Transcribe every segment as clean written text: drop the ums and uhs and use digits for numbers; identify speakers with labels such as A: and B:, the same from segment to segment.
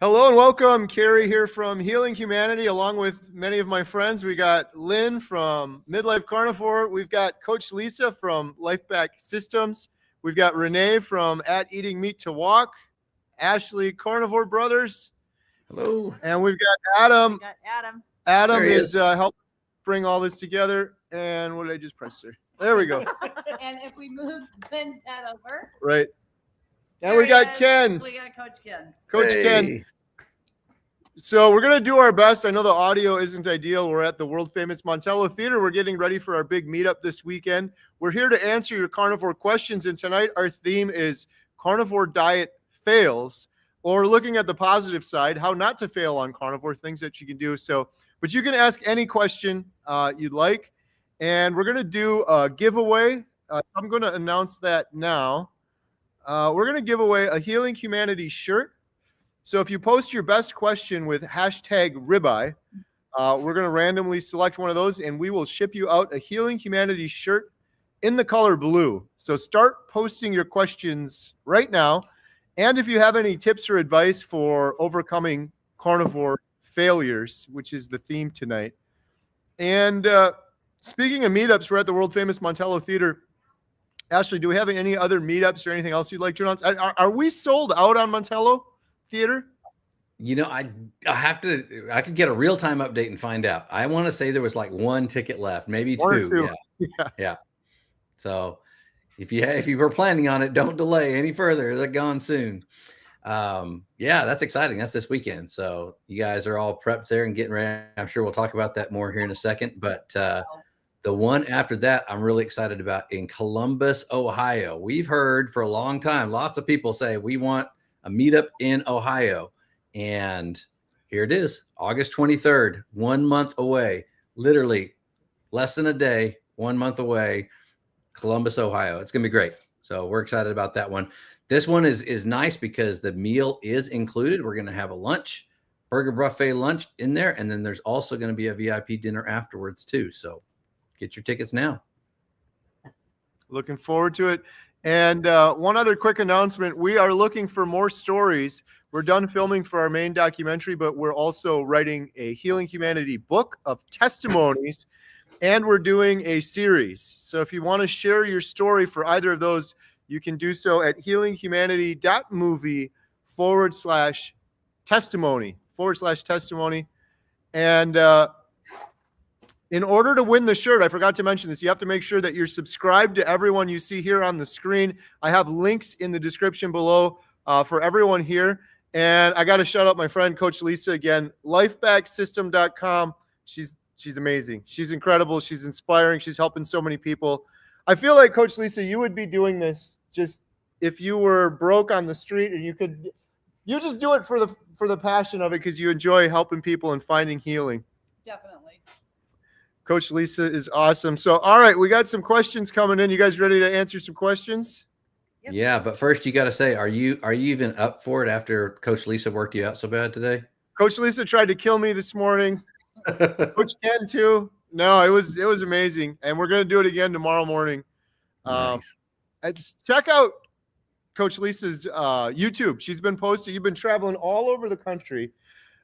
A: Hello and welcome. Carrie here from Healing Humanity, along with many of my friends. We got Lynn from Midlife Carnivore. We've got Coach Lisa from Lifeback Systems. We've got Renee from At Eating Meat to Walk. Ashley Carnivore Brothers.
B: Hello.
A: And we've got Adam. Adam is helping bring all this together. And what did I just press there? There we go.
C: And if we move Lynn's head over.
A: Right. And we got Ken.
C: We got Coach Ken.
A: Coach Ken. So we're going to do our best. I know the audio isn't ideal. We're at the world-famous Montello Theater. We're getting ready for our big meetup this weekend. We're here to answer your carnivore questions, and tonight our theme is carnivore diet fails, or looking at the positive side, how not to fail on carnivore, things that you can do. So, but you can ask any question you'd like, and we're going to do a giveaway. I'm going to announce that now. We're going to give away a Healing Humanity shirt. So if you post your best question with hashtag ribeye, we're going to randomly select one of those, and we will ship you out a Healing Humanity shirt in the color blue. So start posting your questions right now. And if you have any tips or advice for overcoming carnivore failures, which is the theme tonight. And speaking of meetups, we're at the world-famous Montello Theater. Ashley, do we have any other meetups or anything else you'd like to announce? Are we sold out on Montello Theater?
B: You know, I could get a real-time update and find out. I want to say there was like one ticket left, maybe two. Yeah. So if you were planning on it, don't delay any further. They're gone soon. Yeah, that's exciting. That's this weekend. So you guys are all prepped there and getting ready. I'm sure we'll talk about that more here in a second. But the one after that, I'm really excited about in Columbus, Ohio. We've heard for a long time, lots of people say we want a meetup in Ohio. And here it is, August 23rd, 1 month away, literally less than a day, 1 month away, Columbus, Ohio. It's going to be great. So we're excited about that one. This one is nice because the meal is included. We're going to have a lunch, burger buffet lunch in there. And then there's also going to be a VIP dinner afterwards too. So get your tickets now.
A: Looking forward to it. And one other quick announcement. We are looking for more stories. We're done filming for our main documentary, but we're also writing a Healing Humanity book of testimonies, and we're doing a series. So if you want to share your story for either of those, you can do so at healinghumanity.movie/testimony. And in order to win the shirt, I forgot to mention this, you have to make sure that you're subscribed to everyone you see here on the screen. I have links in the description below for everyone here. And I got to shout out my friend, Coach Lisa, again, lifebacksystem.com. She's amazing. She's incredible. She's inspiring. She's helping so many people. I feel like, Coach Lisa, you would be doing this just if you were broke on the street, and you just do it for the passion of it because you enjoy helping people and finding healing.
C: Definitely.
A: Coach Lisa is awesome. So, all right, we got some questions coming in. You guys ready to answer some questions?
C: Yep.
B: Yeah, but first you got to say, are you even up for it after Coach Lisa worked you out so bad today?
A: Coach Lisa tried to kill me this morning. Coach Ken too. No, it was amazing, and we're gonna do it again tomorrow morning.
B: Nice.
A: Just check out Coach Lisa's YouTube. She's been posting. You've been traveling all over the country.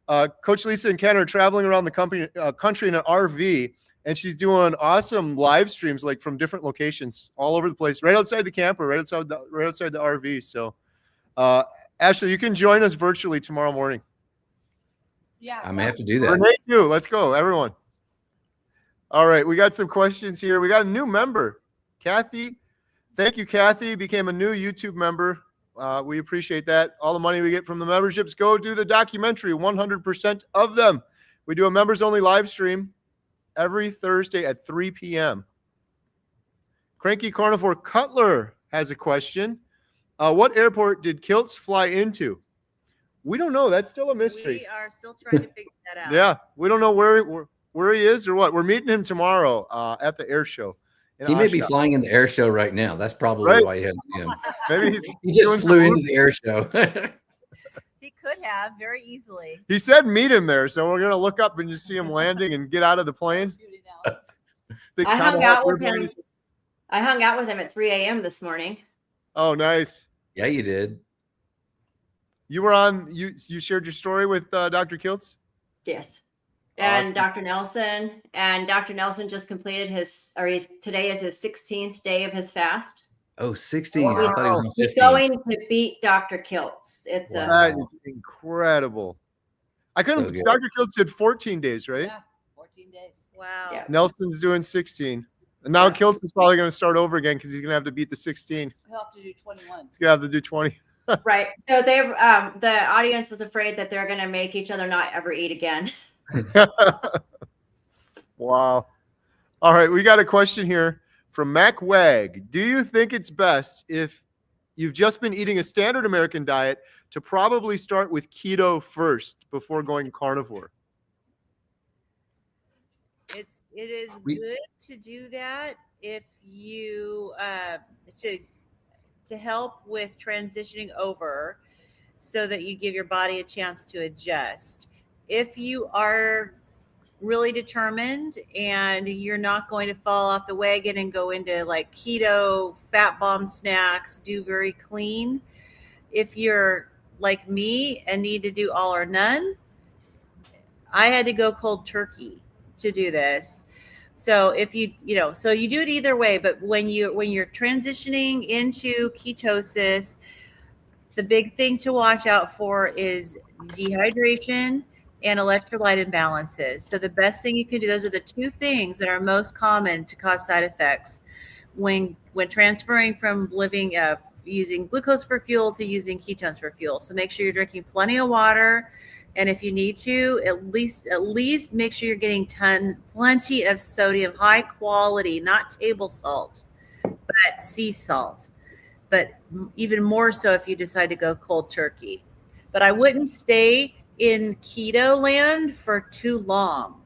A: Coach Lisa and Ken are traveling around the country in an RV. And she's doing awesome live streams, like from different locations all over the place, right outside the camper, right outside the RV. So, Ashley, you can join us virtually tomorrow morning.
C: Yeah.
B: I may have to do that.
A: Renee too. Let's go, everyone. All right, we got some questions here. We got a new member, Kathy. Thank you, Kathy. Became a new YouTube member. We appreciate that. All the money we get from the memberships go to the documentary, 100% of them. We do a members-only live stream every Thursday at 3 p.m. Cranky Carnivore Cutler has a question. What airport did Kiltz fly into? We don't know. That's still a mystery.
C: We are still trying to figure that out.
A: Yeah, we don't know where he is or what. We're meeting him tomorrow at the air show.
B: He may be flying in the air show right now. That's probably why you hadn't seen him.
A: Maybe
B: he just flew into the air show.
C: He could have very easily.
A: He said meet him there, so we're gonna look up and just see him landing and get out of the plane.
D: I hung out with him. I hung out with him at 3 a.m. this morning.
A: Oh, nice.
B: Yeah, you did.
A: You were on, you shared your story with Dr. Kiltz?
D: Yes. And
A: Awesome.
D: Dr. Nelson just completed today is his 16th day of his fast.
B: Oh, 16.
A: Wow.
B: I thought he was on 15.
D: He's going to beat Dr. Kiltz. It's
A: That is incredible. I couldn't,
B: So
A: Dr. Kiltz did 14 days, right?
C: Yeah, 14 days. Wow.
D: Yeah.
A: Nelson's doing 16. And now
D: Yeah.
A: Kiltz is probably going to start over again because he's going to have to beat the 16.
C: He'll have to do 21.
A: He's going to have to do 20.
D: right. So the audience was afraid that they're going to make each other not ever eat again.
A: Wow. All right. We got a question here from Mac Wag. Do you think it's best if you've just been eating a standard American diet to probably start with keto first before going carnivore?
C: It is good to do that if you to help with transitioning over so that you give your body a chance to adjust. If you are really determined and you're not going to fall off the wagon and go into like keto, fat bomb snacks, do very clean. If you're like me and need to do all or none, I had to go cold turkey to do this. So if so you do it either way, but when you're transitioning into ketosis, the big thing to watch out for is dehydration and electrolyte imbalances. So the best thing you can do, those are the two things that are most common to cause side effects when transferring from living using glucose for fuel to using ketones for fuel. So make sure you're drinking plenty of water. And if you need to, at least make sure you're getting plenty of sodium, high quality, not table salt, but sea salt. But even more so if you decide to go cold turkey. But I wouldn't stay in keto land for too long.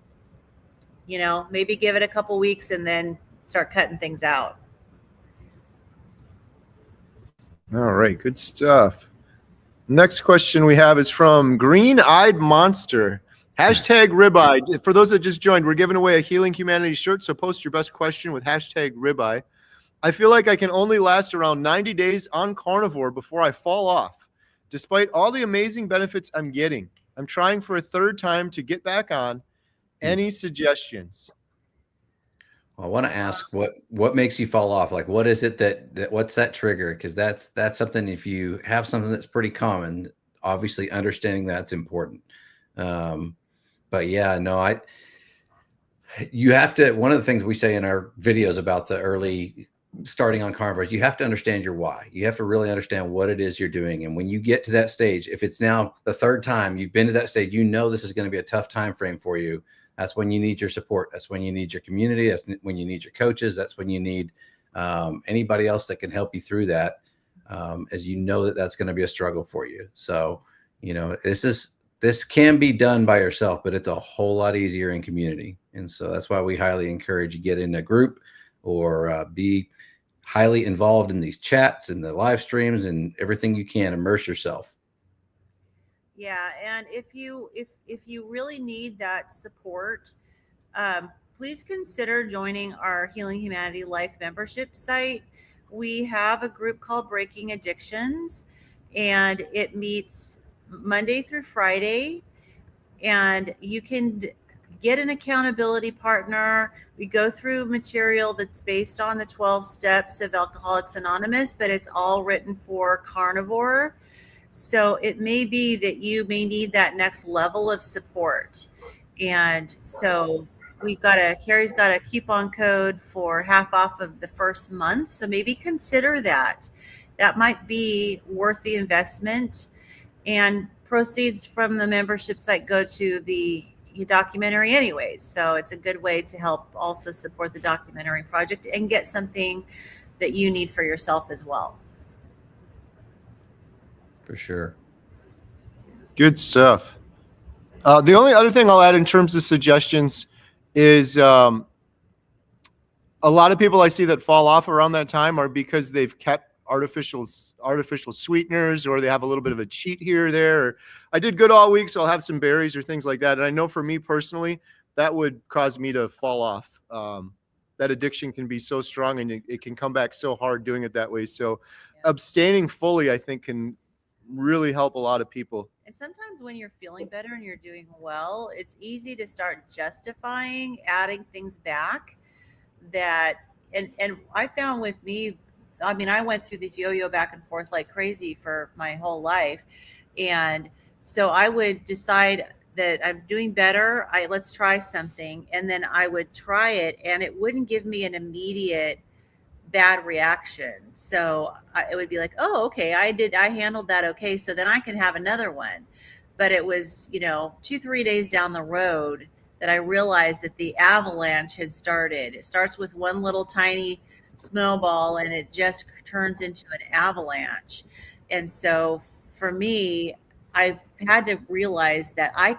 C: Maybe give it a couple weeks and then start cutting things out.
A: All right. Good stuff. Next question we have is from Green-Eyed Monster. #ribeye. For those that just joined, we're giving away a Healing Humanity shirt, so post your best question with #ribeye. I feel like I can only last around 90 days on carnivore before I fall off, despite all the amazing benefits I'm getting. I'm trying for a third time to get back on. Any suggestions?
B: I want to ask what makes you fall off? Like, what is it that what's that trigger? Because that's something, if you have something that's pretty common, obviously understanding that's important. But yeah, no, you have to, one of the things we say in our videos about the early starting on carnivores, you have to understand your why. You have to really understand what it is you're doing. And when you get to that stage, if it's now the third time you've been to that stage, this is going to be a tough time frame for you. That's when you need your support. That's when you need your community. That's when you need your coaches. That's when you need anybody else that can help you through that, as that's going to be a struggle for you. So, this can be done by yourself, but it's a whole lot easier in community. And so that's why we highly encourage you get in a group or be highly involved in these chats and the live streams and everything you can. Immerse yourself.
C: Yeah, and if you really need that support, please consider joining our Healing Humanity Life membership site. We have a group called Breaking Addictions, and it meets Monday through Friday, and you can get an accountability partner. We go through material that's based on the 12 steps of Alcoholics Anonymous, but it's all written for carnivore. So it may be that you may need that next level of support. And so Carrie's got a coupon code for half off of the first month. So maybe consider that. That might be worth the investment. And proceeds from the membership site go to the documentary anyways. So it's a good way to help also support the documentary project and get something that you need for yourself as well.
B: For sure.
A: Good stuff. The only other thing I'll add in terms of suggestions is a lot of people I see that fall off around that time are because they've kept artificial sweeteners, or they have a little bit of a cheat here or there. Or I did good all week, so I'll have some berries or things like that. And I know for me personally, that would cause me to fall off. That addiction can be so strong, and it can come back so hard doing it that way. So abstaining fully, I think, can really help a lot of people.
C: And sometimes when you're feeling better and you're doing well, it's easy to start justifying adding things back that, and I found with me, I mean, I went through this yo-yo back and forth like crazy for my whole life. And so I would decide that I'm doing better. Let's try something. And then I would try it and it wouldn't give me an immediate bad reaction. So it would be like, oh, okay, I handled that. Okay. So then I can have another one. But it was, 2-3 days down the road that I realized that the avalanche had started. It starts with one little tiny snowball and it just turns into an avalanche. And so for me, I've had to realize that I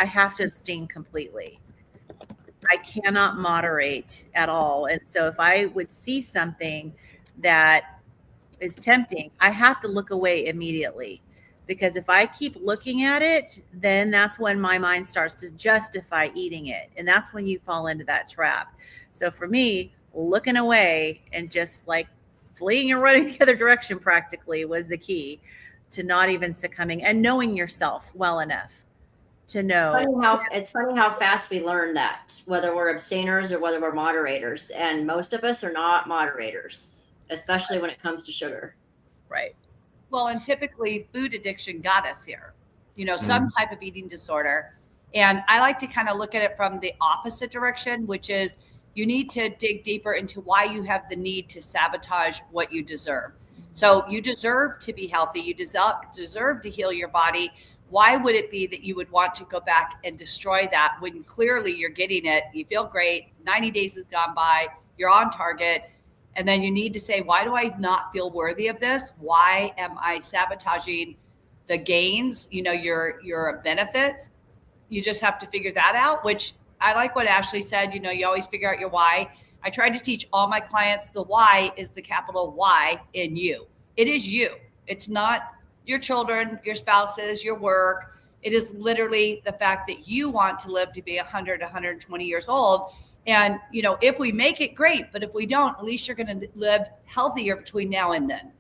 C: have to abstain completely. I cannot moderate at all. And so if I would see something that is tempting, I have to look away immediately. Because if I keep looking at it, then that's when my mind starts to justify eating it. And that's when you fall into that trap. So for me, looking away and just like fleeing and running the other direction practically was the key to not even succumbing, and knowing yourself well enough to know.
D: It's funny how fast we learn that, whether we're abstainers or whether we're moderators. And most of us are not moderators, especially when it comes to sugar.
C: Right.
E: Well, and typically food addiction got us here, some type of eating disorder. And I like to kind of look at it from the opposite direction, which is you need to dig deeper into why you have the need to sabotage what you deserve. So you deserve to be healthy. You deserve to heal your body. Why would it be that you would want to go back and destroy that when clearly you're getting it? You feel great. 90 days has gone by. You're on target. And then you need to say, why do I not feel worthy of this? Why am I sabotaging the gains, your benefits? You just have to figure that out, which I like what Ashley said, you always figure out your why. I try to teach all my clients the why is the capital Y in you. It is you. It's not your children, your spouses, your work. It is literally the fact that you want to live to be 100, 120 years old. And, if we make it, great. But if we don't, at least you're going to live healthier between now and then.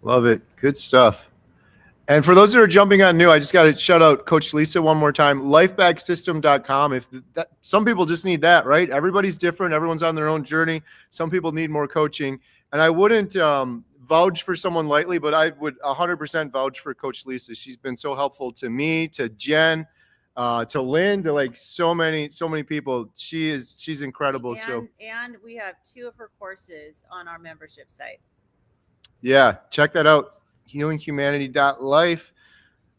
A: Love it. Good stuff. And for those that are jumping on new, I just got to shout out Coach Lisa one more time. Lifebagsystem.com. Some people just need that, right? Everybody's different. Everyone's on their own journey. Some people need more coaching. And I wouldn't vouch for someone lightly, but I would 100% vouch for Coach Lisa. She's been so helpful to me, to Jen, to Lynn, to like so many people. She's incredible.
C: And we have 2 of her courses on our membership site.
A: Yeah, check that out. healinghumanity.life.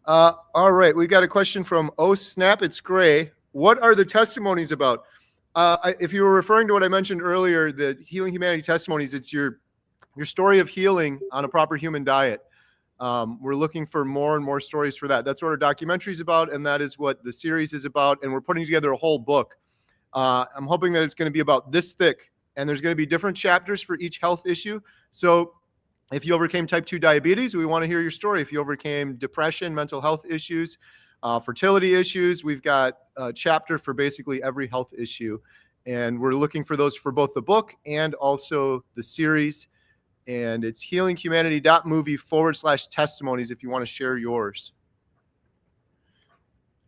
A: All right, we got a question from Snap It's Gray. What are the testimonies about? If you were referring to what I mentioned earlier, the Healing Humanity testimonies, it's your story of healing on a proper human diet. We're looking for more and more stories for that. That's what our documentary is about, and that is what the series is about. And we're putting together a whole book. I'm hoping that it's going to be about this thick, and there's going to be different chapters for each health issue. So if you overcame type 2 diabetes, we want to hear your story. If you overcame depression, mental health issues, fertility issues, we've got a chapter for basically every health issue. And we're looking for those for both the book and also the series. And it's healinghumanity.movie/testimonies if you want to share yours.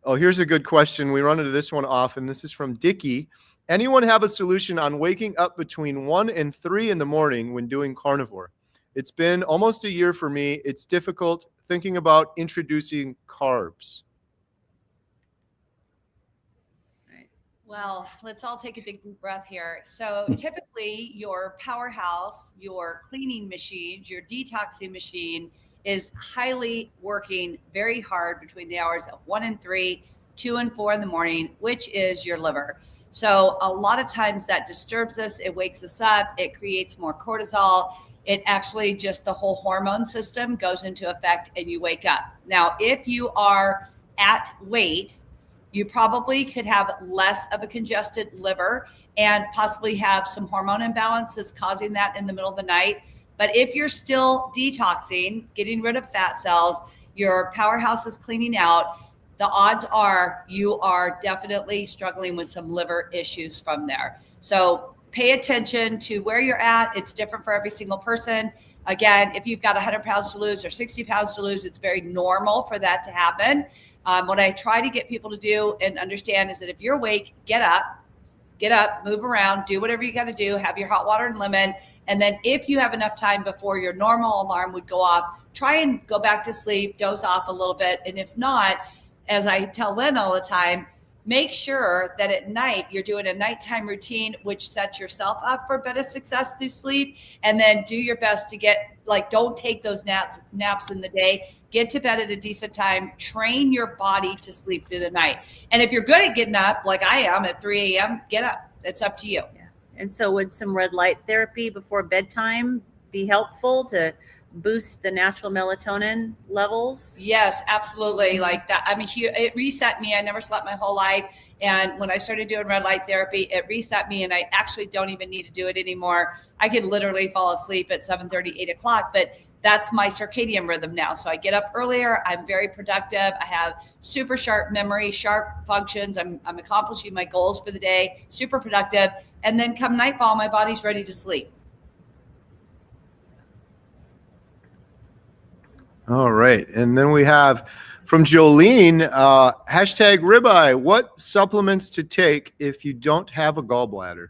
A: Oh, here's a good question. We run into this one often. This is from Dickie. Anyone have a solution on waking up between 1 and 3 in the morning when doing carnivore? It's been almost a year for me. It's difficult thinking about introducing carbs.
E: Well, let's all take a big breath here. So typically your powerhouse, your cleaning machines, your detoxing machine is highly working very hard between the hours of 1 and 3, 2 and 4 in the morning, which is your liver. So a lot of times that disturbs us. It wakes us up. It creates more cortisol. It actually just the whole hormone system goes into effect and you wake up. Now, if you are at weight, you probably could have less of a congested liver and possibly have some hormone imbalance that's causing that in the middle of the night. But if you're still detoxing, getting rid of fat cells, your powerhouse is cleaning out, the odds are you are definitely struggling with some liver issues from there. So pay attention to where you're at. It's different for every single person. Again, if you've got 100 pounds to lose or 60 pounds to lose, it's very normal for that to happen. What I try to get people to do and understand is that if you're awake, get up, move around, do whatever you got to do, have your hot water and lemon. And then if you have enough time before your normal alarm would go off, try and go back to sleep, doze off a little bit. And if not, as I tell Lynn all the time, make sure that at night you're doing a nighttime routine, which sets yourself up for better success through sleep. And then do your best to get, don't take those naps in the day. Get to bed at a decent time. Train your body to sleep through the night. And if you're good at getting up, like I am at 3 a.m., get up. It's up to you.
C: Yeah. And so would some red light therapy before bedtime be helpful to boost the natural melatonin levels?
E: Yes, absolutely. Like that. I mean, it reset me. I never slept my whole life. And when I started doing red light therapy, it reset me. And I actually don't even need to do it anymore. I could literally fall asleep at 7:30, 8 o'clock, but that's my circadian rhythm now. So I get up earlier. I'm very productive. I have super sharp memory, sharp functions. I'm accomplishing my goals for the day, super productive. And then come nightfall, my body's ready to sleep.
A: All right. And then we have from Jolene, hashtag ribeye. What supplements to take if you don't have a gallbladder?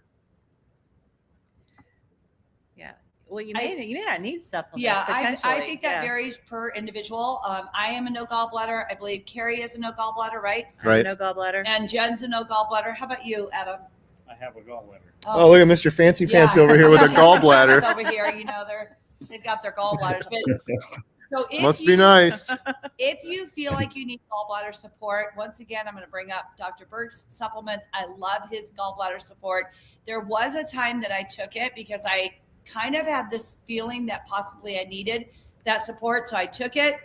C: Yeah. Well, you may not need supplements.
E: Yeah,
C: potentially.
E: I think that varies per individual. I am a no gallbladder. I believe Carrie is a no gallbladder, right?
A: Right.
C: No gallbladder.
E: And Jen's a no gallbladder. How about you, Adam?
F: I have a gallbladder.
A: Oh, look at Mr. Fancy Pants over here with a gallbladder.
E: Over here, they've got their gallbladders. But so
A: Must be nice.
E: If you feel like you need gallbladder support, once again, I'm going to bring up Dr. Berg's supplements. I love his gallbladder support. There was a time that I took it because I kind of had this feeling that possibly I needed that support. So I took it.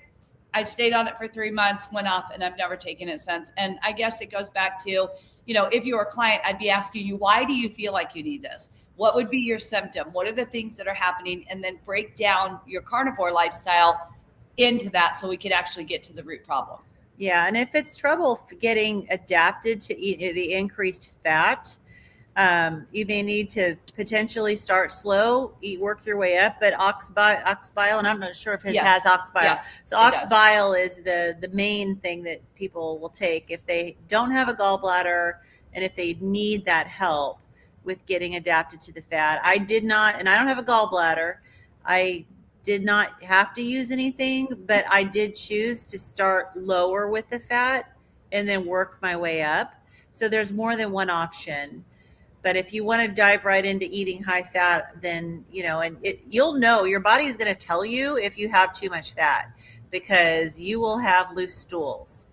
E: I stayed on it for 3 months, went off, and I've never taken it since. And I guess it goes back to, if you were a client, I'd be asking you, why do you feel like you need this? What would be your symptom? What are the things that are happening? And then break down your carnivore lifestyle into that so we could actually get to the root problem.
C: Yeah. And if it's trouble getting adapted to eat the increased fat, you may need to potentially start slow, work your way up. But ox bile, and I'm not sure if his has ox bile.
E: Yes,
C: so ox bile is the main thing that people will take if they don't have a gallbladder and if they need that help with getting adapted to the fat. I did not, and I don't have a gallbladder. I did not have to use anything, but I did choose to start lower with the fat and then work my way up. So there's more than one option. But if you want to dive right into eating high fat, then, you'll know, your body is going to tell you if you have too much fat, because you will have loose stools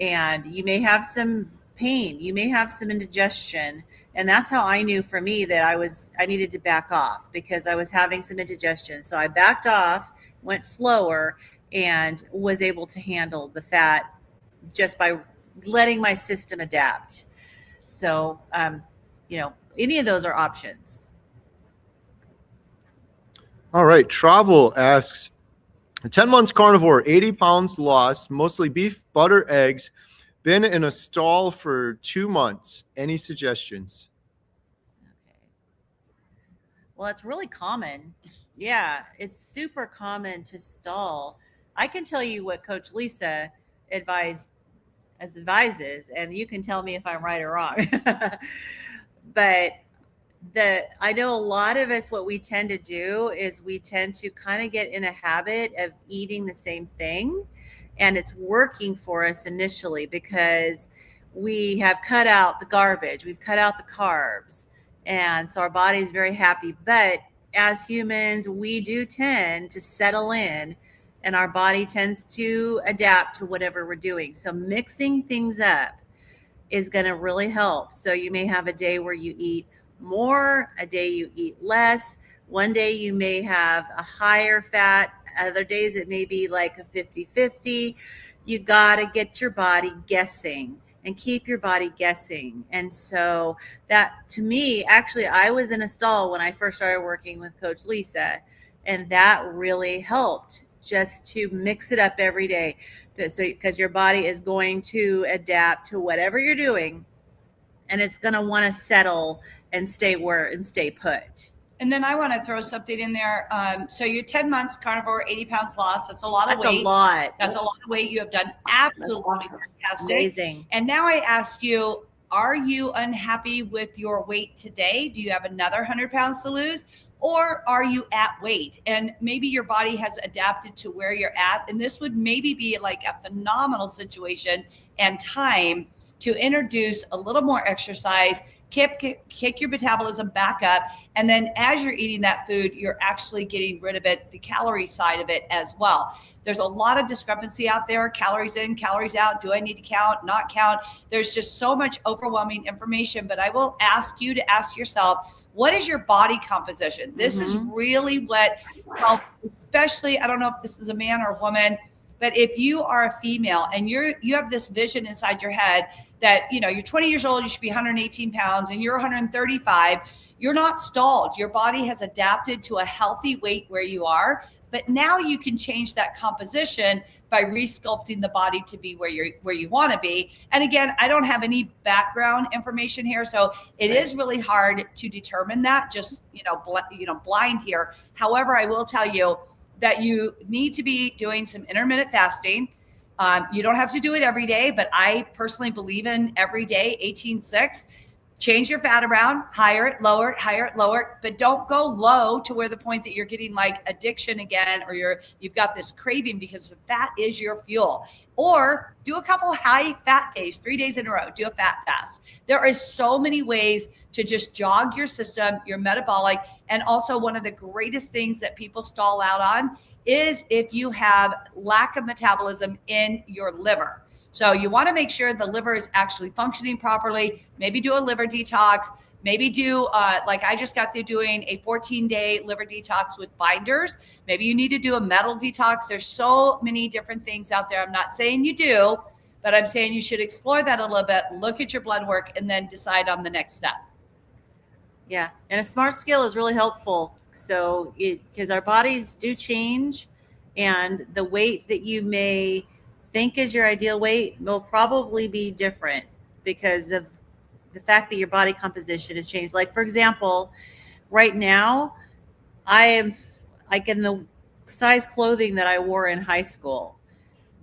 C: and you may have some pain, you may have some indigestion. And that's how I knew for me that I needed to back off, because I was having some indigestion. So I backed off, went slower, and was able to handle the fat just by letting my system adapt. So, any of those are options.
A: All right. Travel asks, 10 months carnivore, 80 pounds lost, mostly beef, butter, eggs. Been in a stall for 2 months. Any suggestions?
C: Okay. Well, it's really common. Yeah, it's super common to stall. I can tell you what Coach Lisa advises, and you can tell me if I'm right or wrong. But I know a lot of us, what we tend to do is we tend to kind of get in a habit of eating the same thing. And it's working for us initially because we have cut out the garbage. We've cut out the carbs. And so our body is very happy. But as humans, we do tend to settle in, and our body tends to adapt to whatever we're doing. So mixing things up is going to really help. So you may have a day where you eat more, a day you eat less. One day you may have a higher fat. Other days it may be like a 50-50. You got to get your body guessing and keep your body guessing. And so that, to me, actually, I was in a stall when I first started working with Coach Lisa, and that really helped, just to mix it up every day. So, because your body is going to adapt to whatever you're doing, and it's going to want to settle and stay put.
E: And then I want to throw something in there. So you're 10 months carnivore, 80 pounds lost. That's a lot of weight.
C: That's a lot.
E: That's a lot of weight. You have done absolutely fantastic.
C: Amazing.
E: And now I ask you, are you unhappy with your weight today? Do you have another 100 pounds to lose? Or are you at weight? And maybe your body has adapted to where you're at. And this would maybe be like a phenomenal situation and time to introduce a little more exercise, kick your metabolism back up. And then as you're eating that food, you're actually getting rid of it, the calorie side of it as well. There's a lot of discrepancy out there, calories in, calories out. Do I need to count, not count? There's just so much overwhelming information, but I will ask you to ask yourself, what is your body composition? This is really what helps, especially, I don't know if this is a man or a woman, but if you are a female and you have this vision inside your head that, you know, you're 20 years old, you should be 118 pounds and you're 135, you're not stalled. Your body has adapted to a healthy weight where you are. But now you can change that composition by resculpting the body to be where you want to be. And again, I don't have any background information here, so it is really hard to determine that. Just blind here. However, I will tell you that you need to be doing some intermittent fasting. You don't have to do it every day, but I personally believe in every day 18-6. Change your fat around, higher it, lower it, higher it, lower it, but don't go low to where the point that you're getting like addiction again, or you've got this craving, because the fat is your fuel. Or do a couple high fat days, 3 days in a row, do a fat fast. There are so many ways to just jog your system, your metabolic. And also one of the greatest things that people stall out on is if you have lack of metabolism in your liver. So you want to make sure the liver is actually functioning properly. Maybe do a liver detox. Maybe do, like I just got through doing a 14-day liver detox with binders. Maybe you need to do a metal detox. There's so many different things out there. I'm not saying you do, but I'm saying you should explore that a little bit, look at your blood work, and then decide on the next step.
C: Yeah, and a smart scale is really helpful. So because our bodies do change, and the weight that you may think is your ideal weight will probably be different because of the fact that your body composition has changed. Like, for example, right now, I am like in the size clothing that I wore in high school,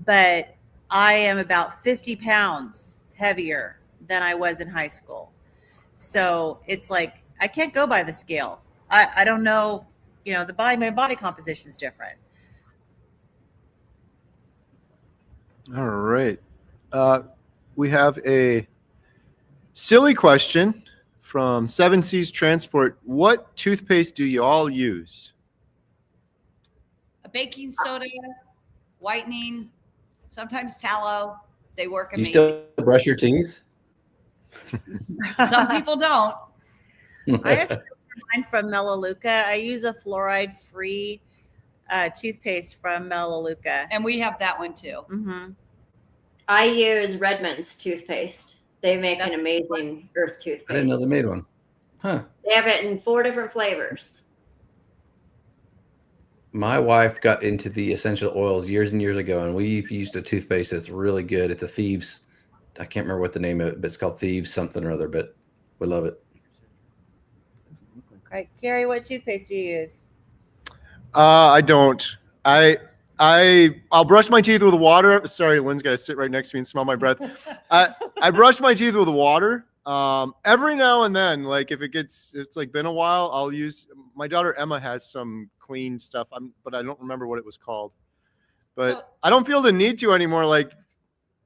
C: but I am about 50 pounds heavier than I was in high school. So it's like, I can't go by the scale. I don't know, my body composition is different.
A: All right. We have a silly question from 7 Seas Transport. What toothpaste do you all use?
E: A baking soda, whitening, sometimes tallow. They work amazing.
B: You still brush your teeth?
E: Some people don't.
C: I actually mine from Melaleuca. I use a fluoride-free toothpaste from Melaleuca.
E: And we have that one too.
C: Mm-hmm.
D: I use Redmond's toothpaste. They make an amazing earth toothpaste.
B: I didn't know they made one. Huh.
D: They have it in 4 different flavors.
B: My wife got into the essential oils years and years ago, and we've used a toothpaste that's really good. It's a Thieves. I can't remember what the name of it, but it's called Thieves something or other, but we love it.
C: All right, Carrie, what toothpaste do you use?
A: I don't. I'll brush my teeth with water. Sorry, Lynn's got to sit right next to me and smell my breath. I brush my teeth with water. Every now and then, like if it's like been a while, I'll use, my daughter Emma has some clean stuff, but I don't remember what it was called. But I don't feel the need to anymore. Like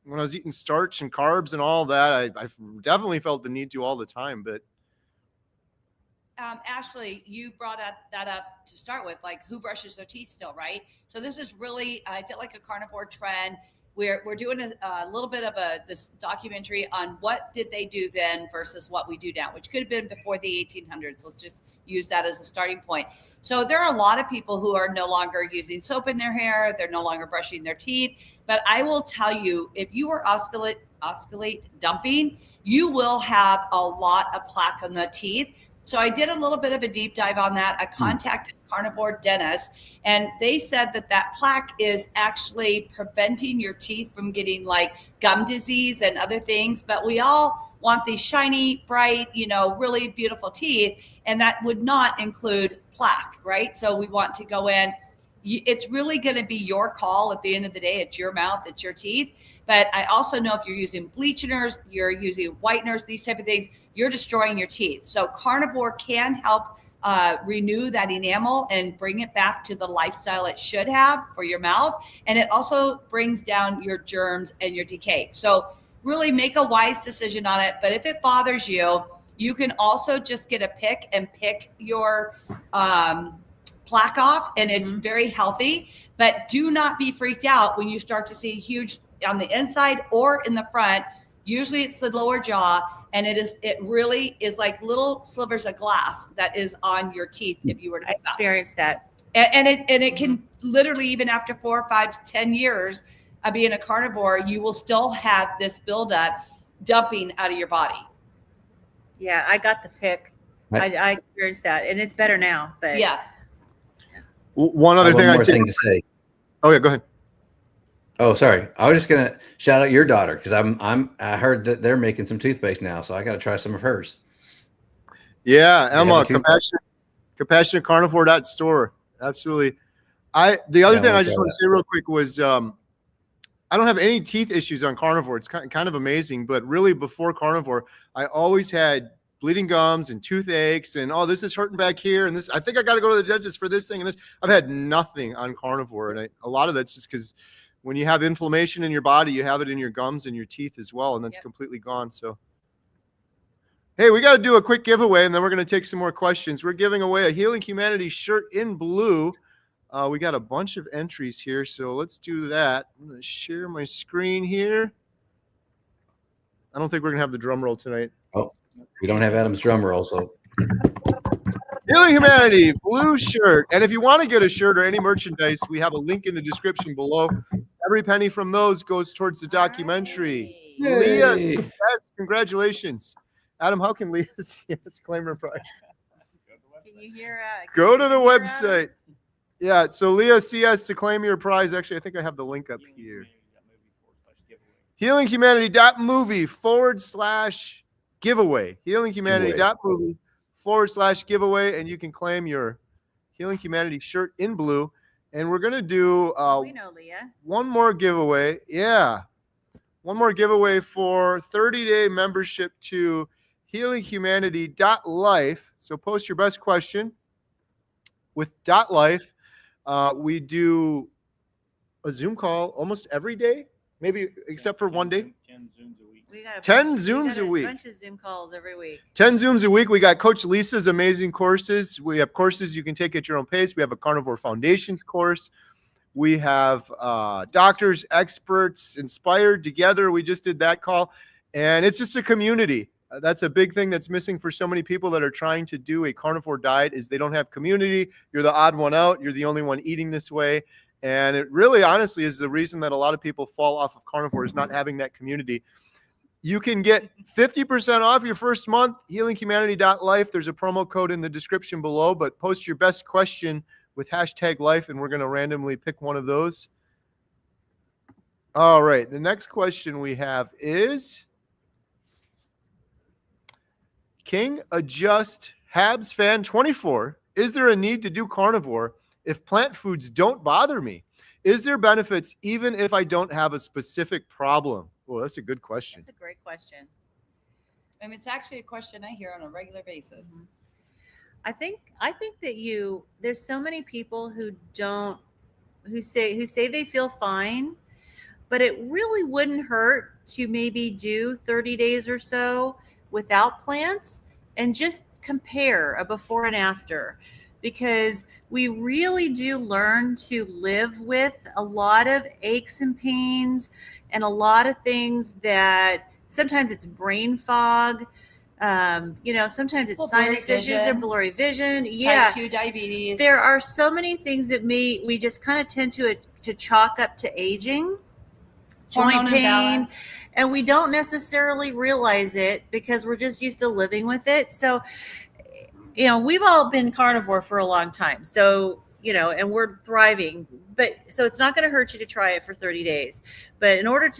A: when I was eating starch and carbs and all that, I definitely felt the need to all the time. But
E: Ashley, you brought that up to start with, like who brushes their teeth still, right? So this is really, I feel like a carnivore trend. We're doing a little bit of this documentary on what did they do then versus what we do now, which could have been before the 1800s. Let's just use that as a starting point. So there are a lot of people who are no longer using soap in their hair. They're no longer brushing their teeth. But I will tell you, if you are osculate dumping, you will have a lot of plaque on the teeth. So I did a little bit of a deep dive on that. I contacted carnivore dentists, and they said that plaque is actually preventing your teeth from getting like gum disease and other things. But we all want these shiny, bright, really beautiful teeth, and that would not include plaque, right? So we want to go in. It's really going to be your call at the end of the day. It's your mouth, it's your teeth. But I also know if you're using bleachers, you're using whiteners, these type of things, you're destroying your teeth. So carnivore can help renew that enamel and bring it back to the lifestyle it should have for your mouth. And it also brings down your germs and your decay. So really make a wise decision on it. But if it bothers you, you can also just get a pick and pick your plaque off, and it's very healthy. But do not be freaked out when you start to see huge on the inside or in the front. Usually it's the lower jaw, and it really is like little slivers of glass that is on your teeth if you were to
C: experience that.
E: And it can literally, even after 4, 5, 10 years of being a carnivore, you will still have this buildup dumping out of your body.
C: Yeah, I got the pick. I experienced that, and it's better now. But
E: yeah.
A: One other thing I'd
B: to say.
A: Oh yeah, go ahead.
B: Oh, sorry. I was just gonna shout out your daughter because I heard that they're making some toothpaste now, so I got to try some of hers.
A: Yeah, Emma, compassionate carnivore.store. Absolutely. The other thing I just want to say real quick was I don't have any teeth issues on carnivore. It's kind of amazing, but really before carnivore, I always had bleeding gums and toothaches and this is hurting back here and this. I think I got to go to the dentist for this thing and this. I've had nothing on carnivore, and a lot of that's just because when you have inflammation in your body, you have it in your gums and your teeth as well, and that's completely gone. So, hey, we got to do a quick giveaway, and then we're going to take some more questions. We're giving away a Healing Humanity shirt in blue. We got a bunch of entries here, so let's do that. I'm going to share my screen here. I don't think we're going to have the drum roll tonight.
B: Oh, we don't have Adam's drum roll, so.
A: Healing Humanity blue shirt. And if you want to get a shirt or any merchandise, we have a link in the description below. Every penny from those goes towards the documentary. Leah, yes, congratulations. Adam, how can Leah claim her prize?
C: Can you hear?
A: Go to the website. Yeah, so Leah CS to claim your prize. Actually, I think I have the link up here. HealingHumanity.movie/giveaway. HealingHumanity.movie/giveaway, and you can claim your Healing Humanity shirt in blue. And we're going to do
C: we know, Leah.
A: One more giveaway. Yeah. One more giveaway for 30-day membership to healinghumanity.life. So post your best question with .life. We do a Zoom call almost every day, maybe except for one day.
C: 10 Zooms a week. We got
A: 10 Zooms a week.
C: A bunch of Zoom calls every week.
A: 10 Zooms a week. We got Coach Lisa's amazing courses. We have courses you can take at your own pace. We have a Carnivore Foundations course. We have doctors, experts, inspired together. We just did that call. And it's just a community. That's a big thing that's missing for so many people that are trying to do a carnivore diet is they don't have community. You're the odd one out. You're the only one eating this way. And it really, honestly, is the reason that a lot of people fall off of carnivore is not having that community. You can get 50% off your first month, healinghumanity.life. There's a promo code in the description below, but post your best question with #life, and we're going to randomly pick one of those. All right. The next question we have is King Adjust Habs Fan 24. Is there a need to do carnivore if plant foods don't bother me? Is there benefits even if I don't have a specific problem? Well, that's a good question.
C: That's a great question.
E: And it's actually a question I hear on a regular basis.
C: Mm-hmm. I think that there's so many people who say they feel fine, but it really wouldn't hurt to maybe do 30 days or so without plants and just compare a before and after, because we really do learn to live with a lot of aches and pains and a lot of things that sometimes it's brain fog. Sometimes it's sinus issues or blurry vision. Yeah.
E: Type 2 diabetes.
C: There are so many things that we just kind of tend to chalk up to aging, joint pain, and we don't necessarily realize it because we're just used to living with it. So we've all been carnivore for a long time. So, and we're thriving, but so it's not going to hurt you to try it for 30 days. But in order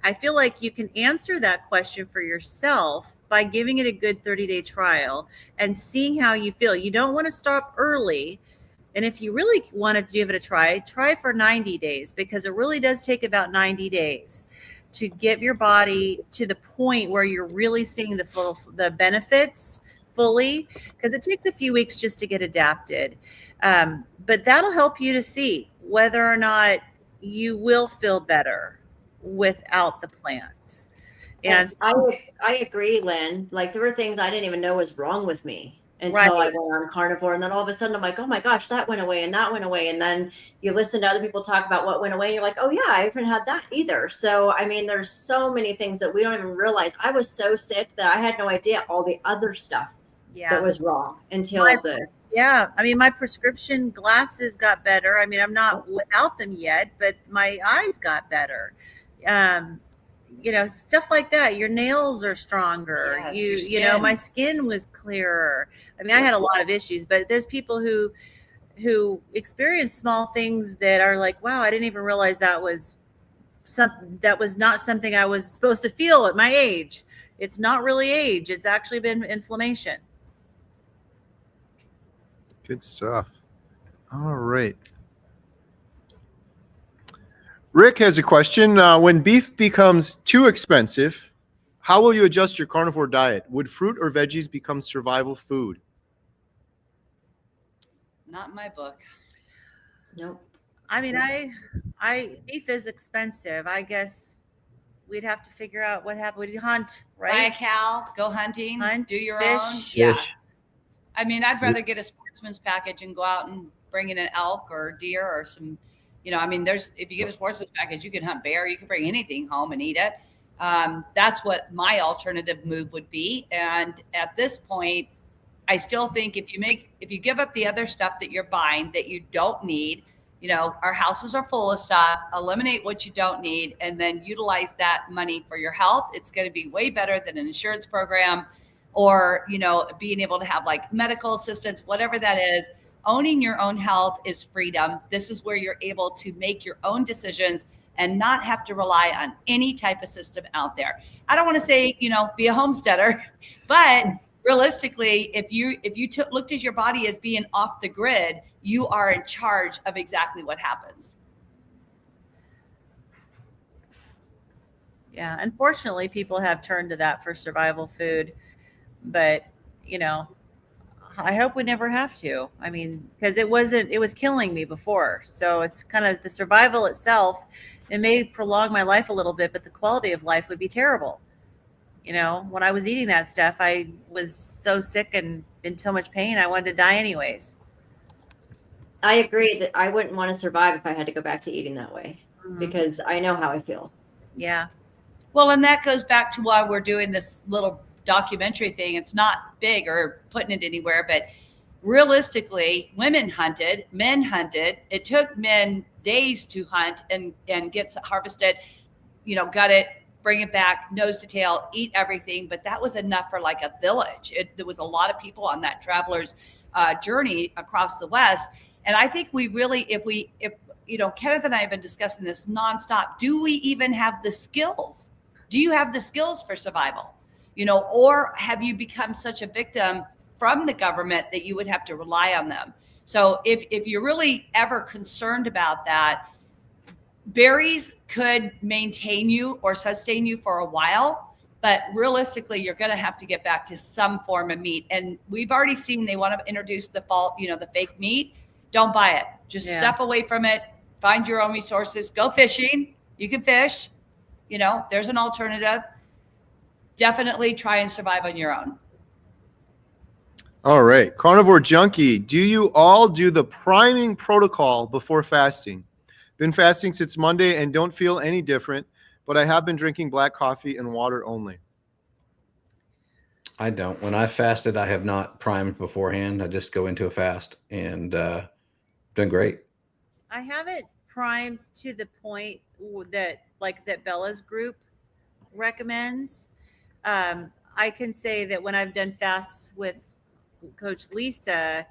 C: I feel like you can answer that question for yourself by giving it a good 30-day trial and seeing how you feel. You don't want to stop early. And if you really want to give it a try for 90 days, because it really does take about 90 days to get your body to the point where you're really seeing the benefits fully, because it takes a few weeks just to get adapted. But that'll help you to see whether or not you will feel better without the plants. And
D: I agree, Lynn. Like, there were things I didn't even know was wrong with me until I went on carnivore. And then all of a sudden I'm like, oh my gosh, that went away and that went away. And then you listen to other people talk about what went away and you're like, oh yeah, I haven't had that either. So, I mean, there's so many things that we don't even realize. I was so sick that I had no idea all the other stuff that was wrong until
C: my prescription glasses got better. I mean, I'm not without them yet, but my eyes got better. Stuff like that. Your nails are stronger. Yes, my skin was clearer. I mean, I had a lot of issues, but there's people who experience small things that are like, wow, I didn't even realize that was not something I was supposed to feel at my age. It's not really age. It's actually been inflammation.
A: Good stuff. All right. Rick has a question. When beef becomes too expensive, how will you adjust your carnivore diet? Would fruit or veggies become survival food?
E: Not in my book.
D: Nope.
C: I mean, beef is expensive. I guess we'd have to figure out what happened. We'd hunt, right?
E: Buy a cow, go hunting, do your own.
C: Yeah.
E: I mean, I'd rather get a sportsman's package and go out and bring in an elk or deer or some, if you get a sportsman's package, you can hunt bear, you can bring anything home and eat it. That's what my alternative move would be. And at this point, I still think if you give up the other stuff that you're buying that you don't need, our houses are full of stuff, eliminate what you don't need, and then utilize that money for your health. It's going to be way better than an insurance program or, being able to have like medical assistance, whatever that is. Owning your own health is freedom. This is where you're able to make your own decisions and not have to rely on any type of system out there. I don't want to say, be a homesteader, but realistically, if you looked at your body as being off the grid, you are in charge of exactly what happens.
C: Yeah, unfortunately, people have turned to that for survival food, but I hope we never have to. I mean, because it was killing me before. So it's kind of the survival itself. It may prolong my life a little bit, but the quality of life would be terrible. When I was eating that stuff, I was so sick and in so much pain, I wanted to die anyways.
D: I agree that I wouldn't want to survive if I had to go back to eating that way because I know how I feel.
C: Yeah.
E: Well, and that goes back to why we're doing this little documentary thing. It's not big or putting it anywhere, but realistically, women hunted, men hunted. It took men days to hunt and get harvested, gut it, bring it back, nose to tail, eat everything. But that was enough for like a village. There was a lot of people on that traveler's journey across the West. And I think we really, if Kenneth and I have been discussing this nonstop, do we even have the skills? Do you have the skills for survival? Or have you become such a victim from the government that you would have to rely on them? So if you're really ever concerned about that, berries could maintain you or sustain you for a while, but realistically, you're going to have to get back to some form of meat. And we've already seen they want to introduce the fake meat. Don't buy it. Just step away from it. Find your own resources. Go fishing. You can fish. There's an alternative. Definitely try and survive on your own.
A: All right. Carnivore Junkie, do you all do the priming protocol before fasting? Been fasting since Monday and don't feel any different, but I have been drinking black coffee and water only.
B: I don't. When I fasted, I have not primed beforehand. I just go into a fast and done great.
C: I haven't primed to the point that Bella's group recommends. I can say that when I've done fasts with Coach Lisa,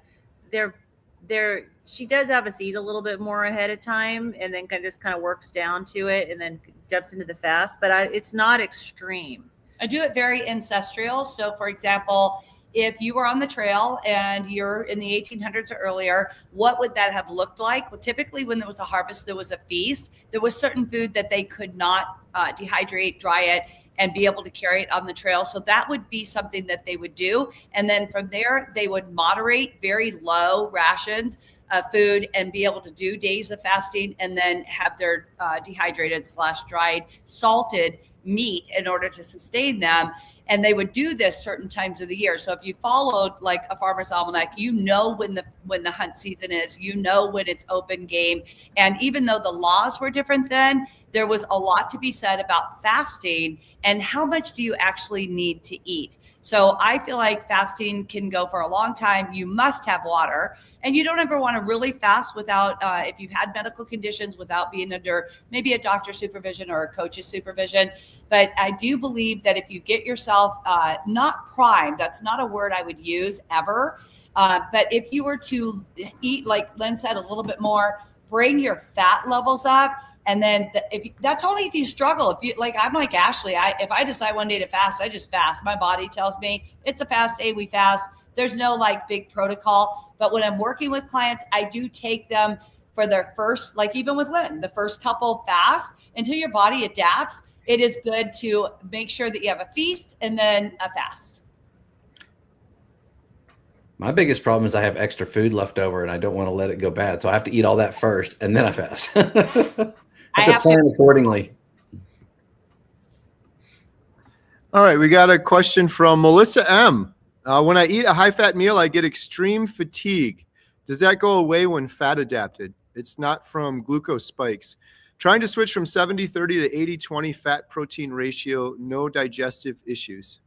C: she does have us eat a little bit more ahead of time, and then just kind of works down to it, and then jumps into the fast. But it's not extreme.
E: I do it very ancestral. So, for example, if you were on the trail and you're in the 1800s or earlier, what would that have looked like? Well, typically when there was a harvest, there was a feast. There was certain food that they could not dehydrate, dry it, and be able to carry it on the trail. So that would be something that they would do. And then from there, they would moderate very low rations of food and be able to do days of fasting, and then have their dehydrated / dried salted meat in order to sustain them. And they would do this certain times of the year. So if you followed like a farmer's almanac, you know when the hunt season is, you know when it's open game. And even though the laws were different then, there was a lot to be said about fasting and how much do you actually need to eat. So I feel like fasting can go for a long time. You must have water, and you don't ever want to really fast without, if you've had medical conditions, without being under maybe a doctor's supervision or a coach's supervision. But I do believe that if you get yourself not primed, that's not a word I would use ever. But if you were to eat, like Lynn said, a little bit more, bring your fat levels up. And then that's only if you struggle. If you like, I'm like Ashley. If I decide one day to fast, I just fast. My body tells me it's a fast day. We fast. There's no like big protocol. But when I'm working with clients, I do take them for their first, like even with Lynn, the first couple fast until your body adapts. It is good to make sure that you have a feast and then a fast.
B: My biggest problem is I have extra food left over and I don't want to let it go bad. So I have to eat all that first and then I fast. I have to plan accordingly.
A: All right. We got a question from Melissa M. When I eat a high-fat meal, I get extreme fatigue. Does that go away when fat adapted? It's not from glucose spikes. Trying to switch from 70-30 to 80-20 fat protein ratio, no digestive issues.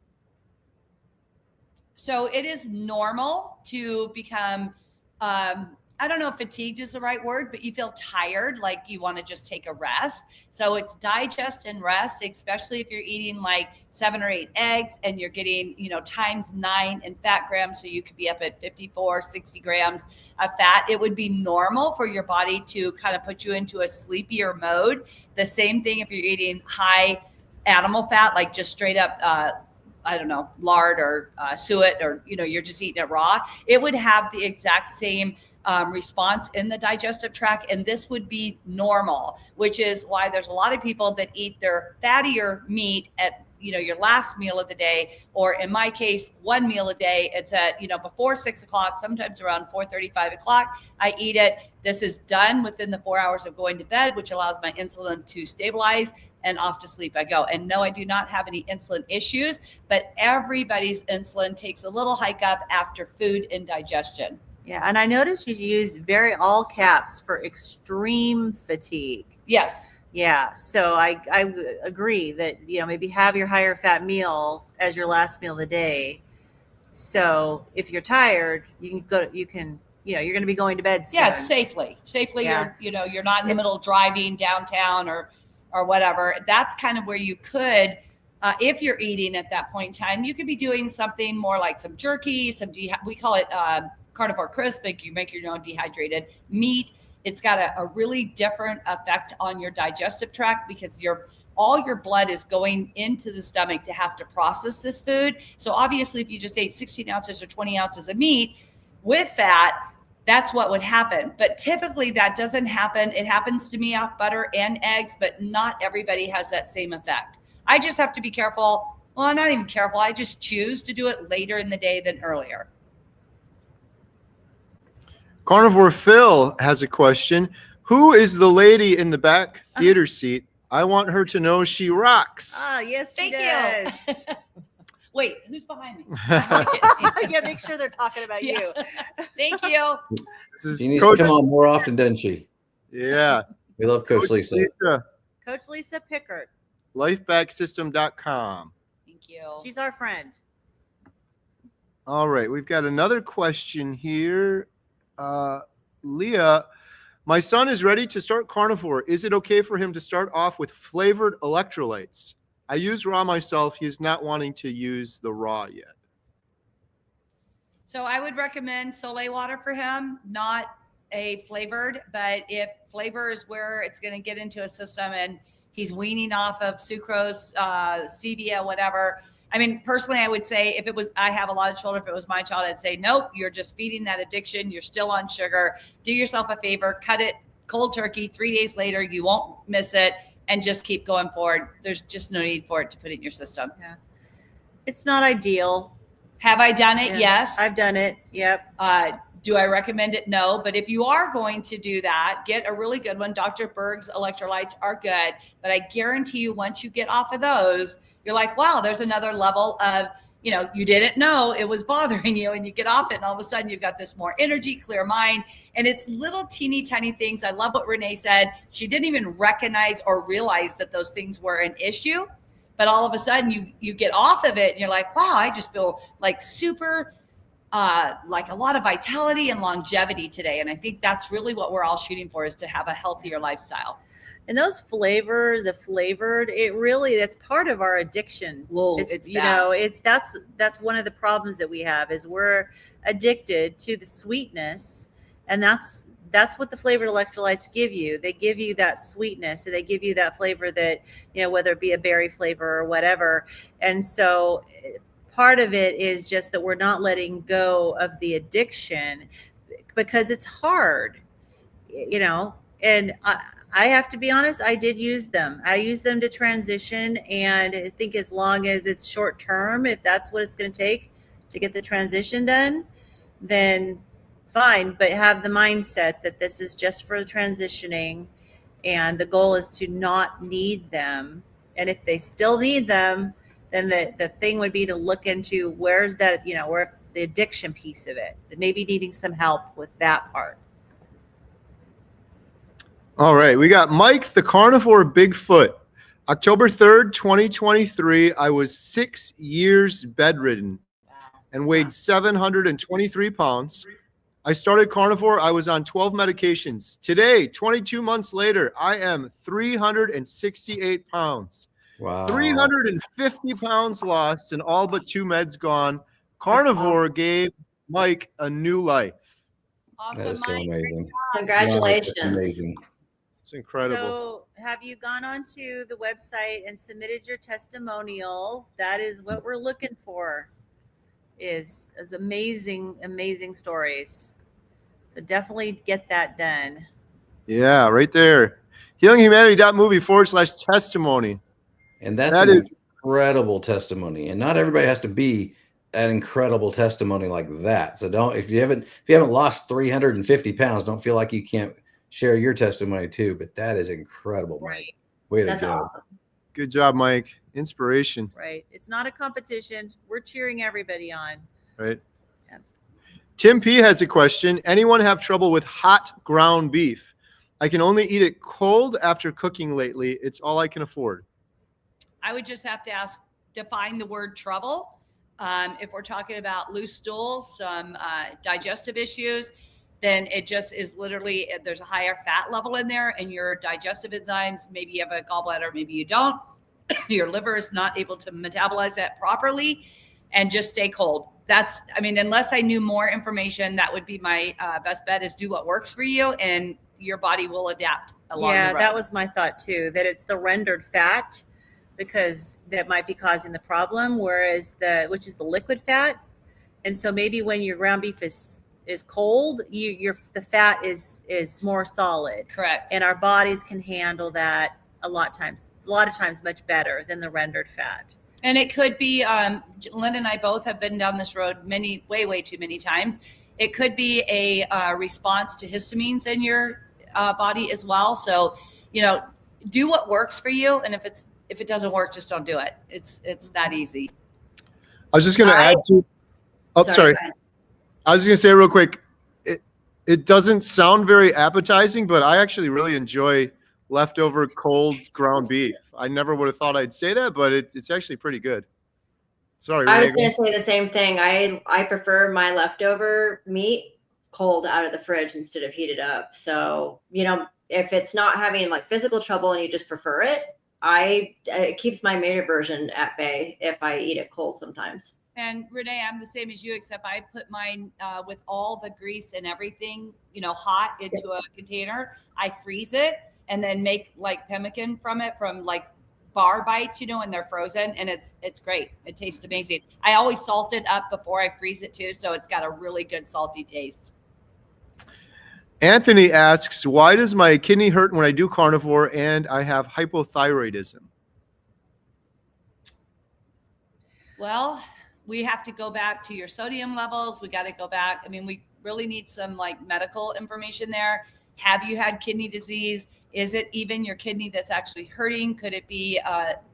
E: So it is normal to become, I don't know if fatigued is the right word, but you feel tired, like you want to just take a rest. So it's digest and rest, especially if you're eating like 7 or 8 eggs and you're getting, times 9 in fat grams. So you could be up at 54, 60 grams of fat. It would be normal for your body to kind of put you into a sleepier mode. The same thing if you're eating high animal fat, like just straight up, lard or suet, or, you're just eating it raw. It would have the exact same response in the digestive tract. And this would be normal, which is why there's a lot of people that eat their fattier meat at, your last meal of the day, or in my case, one meal a day. It's at, before 6 o'clock, sometimes around 4:30, 5 o'clock, I eat it. This is done within the 4 hours of going to bed, which allows my insulin to stabilize, and off to sleep I go. And no, I do not have any insulin issues, but everybody's insulin takes a little hike up after food and digestion.
C: Yeah. And I noticed you use very all caps for extreme fatigue.
E: Yes.
C: Yeah. So I agree that, maybe have your higher fat meal as your last meal of the day. So if you're tired, you're going to be going to bed soon.
E: Yeah, it's safely. Yeah. You're not in the middle of driving downtown or whatever. That's kind of where you could, if you're eating at that point in time, you could be doing something more like some jerky, we call it Carnivore Crisps. You make your own dehydrated meat. It's got a really different effect on your digestive tract because all your blood is going into the stomach to have to process this food. So obviously, if you just ate 16 ounces or 20 ounces of meat with that, that's what would happen. But typically that doesn't happen. It happens to me off butter and eggs, but not everybody has that same effect. I just have to be careful. Well, I'm not even careful. I just choose to do it later in the day than earlier.
A: Carnivore Phil has a question. Who is the lady in the back theater seat? I want her to know she rocks.
C: Oh, yes, she
E: Thank
C: does.
E: you. Wait, who's behind me?
C: Yeah, make sure they're talking about you.
E: Thank you.
B: She needs to come on more often, doesn't she?
A: Yeah.
B: We love Coach Lisa.
C: Coach Lisa Pickard.
A: Lifebacksystem.com.
E: Thank you.
C: She's our friend.
A: All right. We've got another question here. Leah, my son is ready to start carnivore. Is it okay for him to start off with flavored electrolytes? I use raw myself. He's not wanting to use the raw yet.
E: So I would recommend Soleil water for him, not a flavored, but if flavor is where it's going to get into a system and he's weaning off of sucrose, stevia, whatever. I mean, personally, I would say if it was, I have a lot of children. If it was my child, I'd say, nope, you're just feeding that addiction. You're still on sugar. Do yourself a favor, cut it cold turkey. 3 days later, you won't miss it, and just keep going forward. There's just no need for it to put it in your system.
C: Yeah. It's not ideal.
E: Have I done it?
C: Yeah,
E: Yes.
C: I've done it. Yep.
E: Do I recommend it? No. But if you are going to do that, get a really good one. Dr. Berg's electrolytes are good, but I guarantee you, once you get off of those, you're like, wow, there's another level of, you know, you didn't know it was bothering you, and you get off it, and all of a sudden you've got this more energy, clear mind. And it's little teeny tiny things. I love what Renee said. She didn't even recognize or realize that those things were an issue. But all of a sudden you get off of it and you're like, wow, I just feel like super, like a lot of vitality and longevity today. And I think that's really what we're all shooting for, is to have a healthier lifestyle.
C: And those flavored, it really, that's part of our addiction.
E: Whoa,
C: it's you know, that's one of the problems that we have, is we're addicted to the sweetness. And that's what the flavored electrolytes give you. They give you that sweetness, and they give you that flavor that, you know, whether it be a berry flavor or whatever. And so part of it is just that we're not letting go of the addiction, because it's hard, you know. And I have to be honest, I did use them. I use them to transition. And I think as long as it's short term, if that's what it's going to take to get the transition done, then fine. But have the mindset that this is just for transitioning, and the goal is to not need them. And if they still need them, then the thing would be to look into where's that, you know, where the addiction piece of it, maybe needing some help with that part.
A: All right, we got Mike the Carnivore Bigfoot. October 3rd, 2023, I was 6 years bedridden and weighed 723 pounds. I started carnivore. I was on 12 medications. Today, 22 months later, I am 368 pounds.
B: Wow.
A: 350 pounds lost and all but 2 meds gone. Carnivore gave Mike a new life.
E: Awesome,
B: That is so
E: Mike.
B: amazing.
D: Congratulations.
B: Wow, that's amazing.
A: It's incredible.
C: So have you gone onto the website and submitted your testimonial? That is what we're looking for, is amazing stories. So definitely get that done.
A: Yeah, right there. HealingHumanity.movie/testimony.
B: And that's
A: That
B: an
A: is
B: incredible testimony. And not everybody has to be an incredible testimony like that. So don't, if you haven't lost 350 pounds, don't feel like you can't share your testimony too. But that is incredible, Mike.
C: Right.
B: Way to
D: That's
B: go.
D: awesome.
A: good job, Mike. Inspiration,
C: Right. It's not a competition. We're cheering everybody on.
A: right?
C: Yeah.
A: Tim P has a question. Anyone have trouble with hot ground beef? I can only eat it cold after cooking lately. It's all I can afford.
E: I would just have to define the word trouble. If we're talking about loose stools, some digestive issues, then it just is literally, there's a higher fat level in there, and your digestive enzymes, maybe you have a gallbladder, maybe you don't. Your liver is not able to metabolize that properly, and just stay cold. That's, I mean, unless I knew more information, that would be my best bet, is do what works for you, and your body will adapt along the road.
C: That was my thought too, that it's the rendered fat, because that might be causing the problem, whereas which is the liquid fat. And so maybe when your ground beef is cold, the fat is more solid.
E: Correct.
C: And our bodies can handle that a lot of times much better than the rendered fat.
E: And it could be, Linda and I both have been down this road way too many times. It could be a response to histamines in your body as well. So, do what works for you. And if it doesn't work, just don't do it. It's that easy.
A: I was just going to add to. Oh, sorry. I was going to say real quick. It doesn't sound very appetizing, but I actually really enjoy leftover cold ground beef. I never would have thought I'd say that, but it's actually pretty good. Sorry,
D: I was going to say the same thing. I prefer my leftover meat cold out of the fridge instead of heated up. So, if it's not having like physical trouble and you just prefer it, it keeps my main aversion at bay if I eat it cold sometimes.
E: And Renee, I'm the same as you, except I put mine with all the grease and everything, hot into a container. I freeze it and then make like pemmican from it, from like bar bites, and they're frozen, and it's great. It tastes amazing. I always salt it up before I freeze it too, so it's got a really good salty taste.
A: Anthony asks, why does my kidney hurt when I do carnivore and I have hypothyroidism?
E: Well, we have to go back to your sodium levels. We got to go back. I mean, we really need some like medical information there. Have you had kidney disease? Is it even your kidney that's actually hurting? Could it be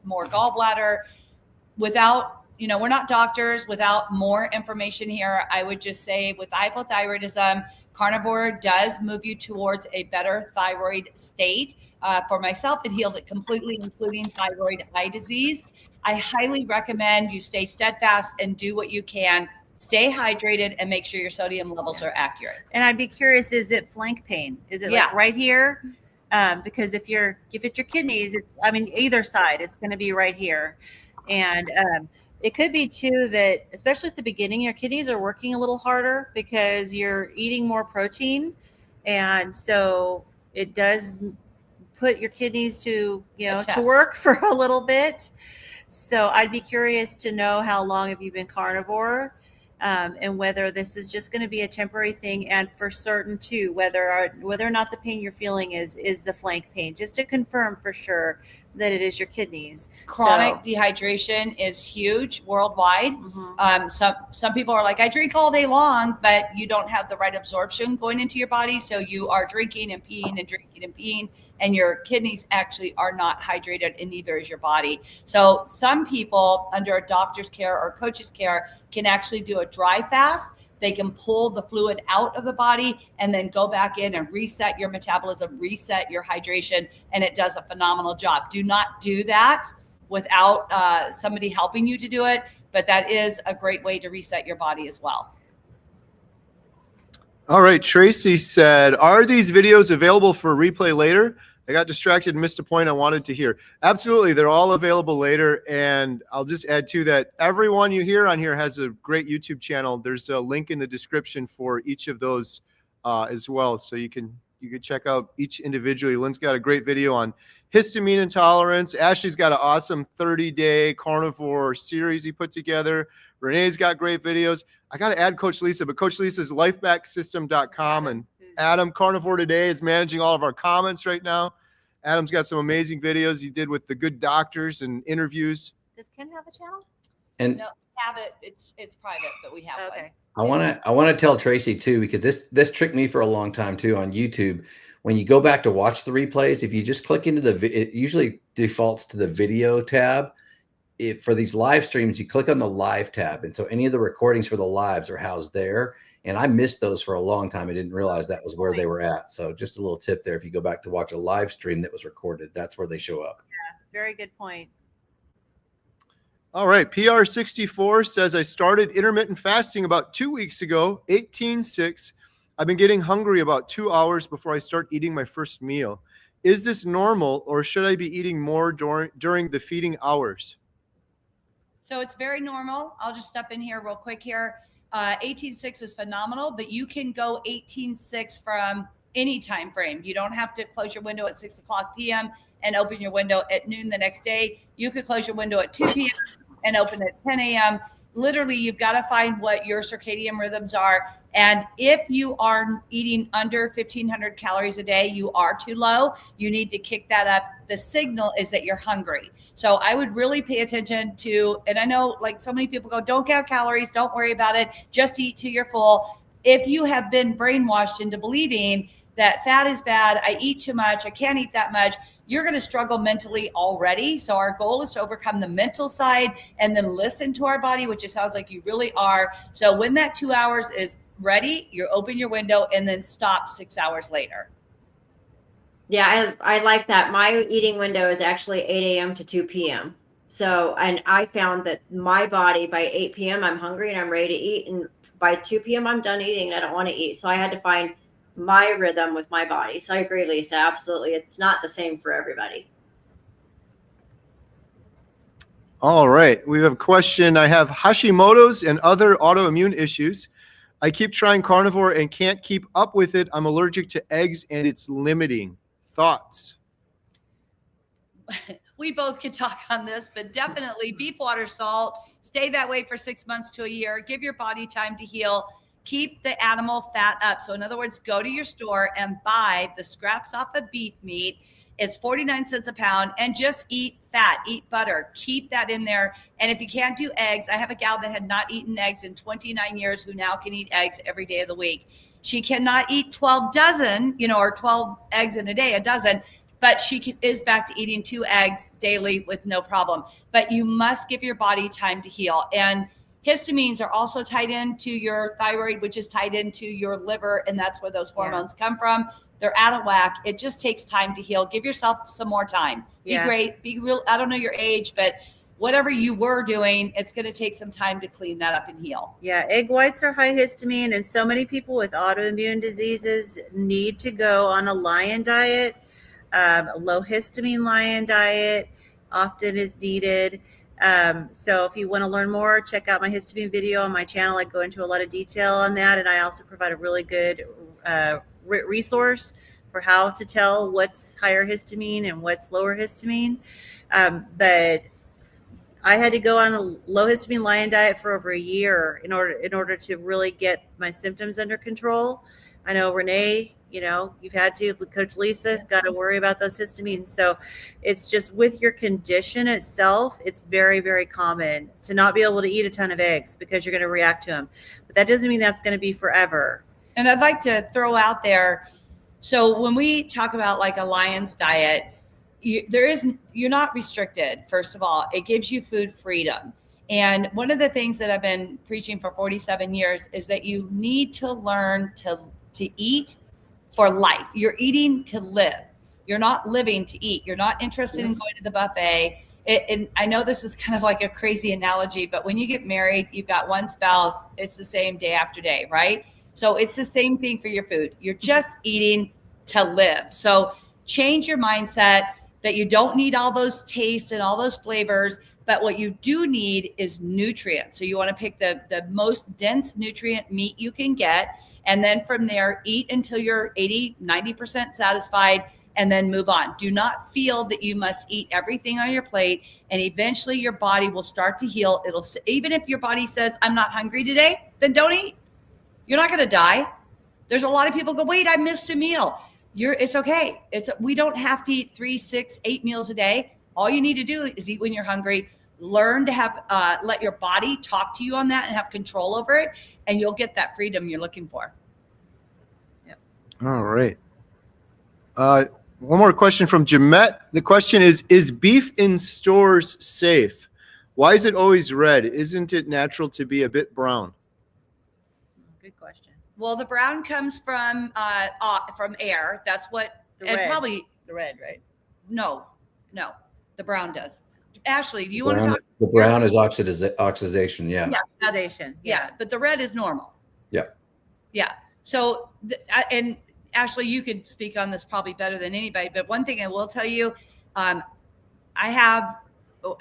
E: more gallbladder? Without, we're not doctors. Without more information here, I would just say with hypothyroidism, carnivore does move you towards a better thyroid state. For myself, it healed it completely, including thyroid eye disease. I highly recommend you stay steadfast and do what you can. Stay hydrated and make sure your sodium levels are accurate.
C: And I'd be curious, is it flank pain? Is it like right here? Because if it's your kidneys, either side, it's going to be right here. And it could be too that, especially at the beginning, your kidneys are working a little harder because you're eating more protein. And so it does put your kidneys to work for a little bit. So I'd be curious to know how long have you been carnivore, and whether this is just going to be a temporary thing, and for certain too, whether or not the pain you're feeling is the flank pain, just to confirm for sure that it is your kidneys.
E: Chronic dehydration is huge worldwide. Mm-hmm. Some people are like, I drink all day long, but you don't have the right absorption going into your body. So you are drinking and peeing and drinking and peeing, and your kidneys actually are not hydrated, and neither is your body. So some people under a doctor's care or coach's care can actually do a dry fast. They can pull the fluid out of the body and then go back in and reset your metabolism, reset your hydration, and it does a phenomenal job. Do not do that without somebody helping you to do it, but that is a great way to reset your body as well.
A: All right, Tracy said, are these videos available for replay later? I got distracted and missed a point I wanted to hear. Absolutely, they're all available later. And I'll just add to that, everyone you hear on here has a great YouTube channel. There's a link in the description for each of those as well. So you can check out each individually. Lynn's got a great video on histamine intolerance. Ashley's got an awesome 30-day carnivore series he put together. Renee's got great videos. I got to add Coach Lisa, but Coach Lisa's lifebacksystem.com, and Adam, Carnivore Today, is managing all of our comments right now. Adam's got some amazing videos he did with the good doctors and interviews.
C: Does Ken have a channel?
E: And no, have it. It's private, but we have
B: one. I want to tell Tracy too, because this tricked me for a long time too on YouTube. When you go back to watch the replays, if you just click into it usually defaults to the video tab. For these live streams, you click on the live tab, and so any of the recordings for the lives are housed there. And I missed those for a long time. I didn't realize that was where they were at. So just a little tip there. If you go back to watch a live stream that was recorded, that's where they show up.
C: Yeah, very good point.
A: All right. PR64 says, I started intermittent fasting about 2 weeks ago, 18/6. I've been getting hungry about 2 hours before I start eating my first meal. Is this normal, or should I be eating more during the feeding hours?
E: So it's very normal. I'll just step in here real quick here. 18/6 is phenomenal, but you can go 18/6 from any time frame. You don't have to close your window at 6 o'clock p.m. and open your window at noon the next day. You could close your window at 2 p.m. and open at 10 a.m. Literally, you've got to find what your circadian rhythms are. And if you are eating under 1,500 calories a day, you are too low. You need to kick that up. The signal is that you're hungry. So I would really pay attention to, and I know like so many people go, don't count calories, don't worry about it, just eat till you're full. If you have been brainwashed into believing that fat is bad, I eat too much, I can't eat that much, you're going to struggle mentally already. So our goal is to overcome the mental side and then listen to our body, which it sounds like you really are. So when that 2 hours is ready, you open your window and then stop 6 hours later.
D: Yeah, I like that. My eating window is actually 8 a.m. to 2 p.m. So, and I found that my body by 8 p.m. I'm hungry and I'm ready to eat. And by 2 p.m. I'm done eating and I don't want to eat. So I had to find my rhythm with my body. So I agree, Lisa. Absolutely. It's not the same for everybody.
A: All right. We have a question. I have Hashimoto's and other autoimmune issues. I keep trying carnivore and can't keep up with it. I'm allergic to eggs and it's limiting. Thoughts?
E: We both could talk on this, but definitely beef, water, salt, stay that way for 6 months to a year. Give your body time to heal. Keep the animal fat up. So in other words, go to your store and buy the scraps off of beef meat. It's 49 cents a pound, and just eat fat, eat butter, keep that in there. And if you can't do eggs, I have a gal that had not eaten eggs in 29 years who now can eat eggs every day of the week. She cannot eat 12 dozen, or 12 eggs in a day, a dozen, but she is back to eating 2 eggs daily with no problem. But you must give your body time to heal. And histamines are also tied into your thyroid, which is tied into your liver, and that's where those hormones come from. They're out of whack. It just takes time to heal. Give yourself some more time. Be great. Be real. I don't know your age, but whatever you were doing, it's going to take some time to clean that up and heal.
C: Yeah, egg whites are high histamine, and so many people with autoimmune diseases need to go on a lion diet. A low histamine lion diet often is needed. So if you want to learn more, check out my histamine video on my channel. I go into a lot of detail on that, and I also provide a really good resource for how to tell what's higher histamine and what's lower histamine. But I had to go on a low histamine lion diet for over a year in order to really get my symptoms under control. I know Renee, you've had to, Coach Lisa, got to worry about those histamines. So it's just with your condition itself, it's very, very common to not be able to eat a ton of eggs because you're going to react to them. But that doesn't mean that's going to be forever.
E: And I'd like to throw out there, so when we talk about like a lion's diet, you're not restricted. First of all, it gives you food freedom. And one of the things that I've been preaching for 47 years is that you need to learn to eat for life. You're eating to live. You're not living to eat. You're not interested in going to the buffet. And I know this is kind of like a crazy analogy, but when you get married, you've got one spouse, it's the same day after day, right? So it's the same thing for your food. You're just eating to live. So change your mindset that you don't need all those tastes and all those flavors, but what you do need is nutrients. So you want to pick the most dense nutrient meat you can get. And then from there, eat until you're 80, 90% satisfied, and then move on. Do not feel that you must eat everything on your plate, and eventually your body will start to heal. Even if your body says, I'm not hungry today, then don't eat. You're not going to die. There's a lot of people go, wait, I missed a meal. It's okay. We don't have to eat 3, 6, 8 meals a day. All you need to do is eat when you're hungry. Learn to have let your body talk to you on that and have control over it, and you'll get that freedom you're looking for. Yep.
A: All right. One more question from Jamette. The question is beef in stores safe? Why is it always red? Isn't it natural to be a bit brown?
C: Good question.
E: Well, the brown comes from air. That's what, probably
C: the red, right?
E: No, the brown does. Ashley, do you want to talk?
B: The brown is oxidation. Yeah.
E: Yeah,
C: Oxidation.
E: yeah, but the red is normal.
B: Yeah.
E: Yeah. So, and Ashley, you could speak on this probably better than anybody. But one thing I will tell you, I have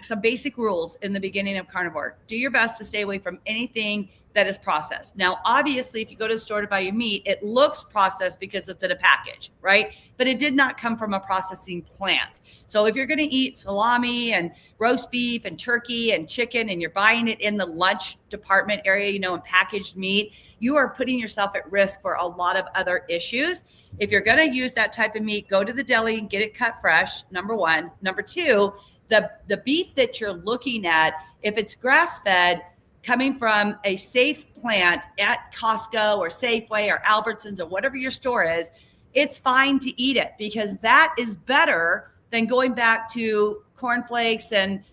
E: some basic rules in the beginning of carnivore. Do your best to stay away from anything that is processed. Now, obviously, if you go to the store to buy your meat, it looks processed because it's in a package, right? But it did not come from a processing plant. So if you're going to eat salami and roast beef and turkey and chicken, and you're buying it in the lunch department area, and packaged meat, you are putting yourself at risk for a lot of other issues. If you're going to use that type of meat, go to the deli and get it cut fresh, number one. Number two, the beef that you're looking at, if it's grass-fed, coming from a safe plant at Costco or Safeway or Albertsons or whatever your store is, it's fine to eat it, because that is better than going back to cornflakes and,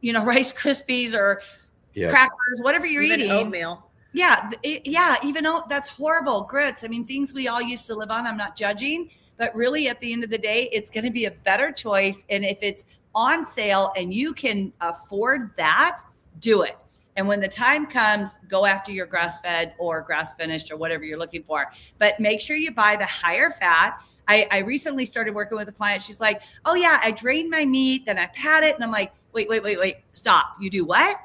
E: Rice Krispies or crackers, whatever you're eating.
C: Oatmeal.
E: Yeah. Even though that's horrible. Grits. I mean, things we all used to live on. I'm not judging, but really at the end of the day, it's going to be a better choice. And if it's on sale and you can afford that, do it. And when the time comes, go after your grass-fed or grass-finished or whatever you're looking for. But make sure you buy the higher fat. I recently started working with a client. She's like, oh, yeah, I drained my meat, then I pat it. And I'm like, wait, stop. You do what?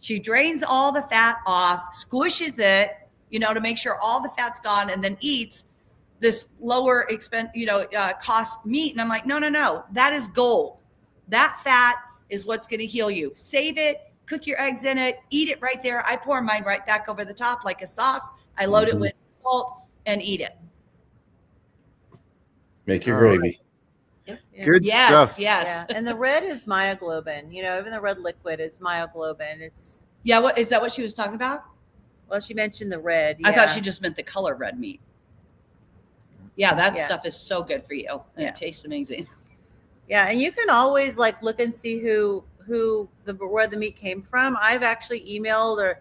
E: She drains all the fat off, squishes it, to make sure all the fat's gone, and then eats this lower expense, cost meat. And I'm like, no, that is gold. That fat is what's going to heal you. Save it, cook your eggs in it, eat it right there. I pour mine right back over the top like a sauce. I load it with salt and eat it.
B: Make your gravy.
C: Yeah.
A: Good stuff.
E: Yes.
C: And the red is myoglobin. Even the red liquid is myoglobin. It's
E: what is that what she was talking about?
C: Well, she mentioned the red.
E: I thought she just meant the color red meat. Yeah, that stuff is so good for you. And it tastes amazing.
C: Yeah, and you can always look and see where the meat came from. I've actually emailed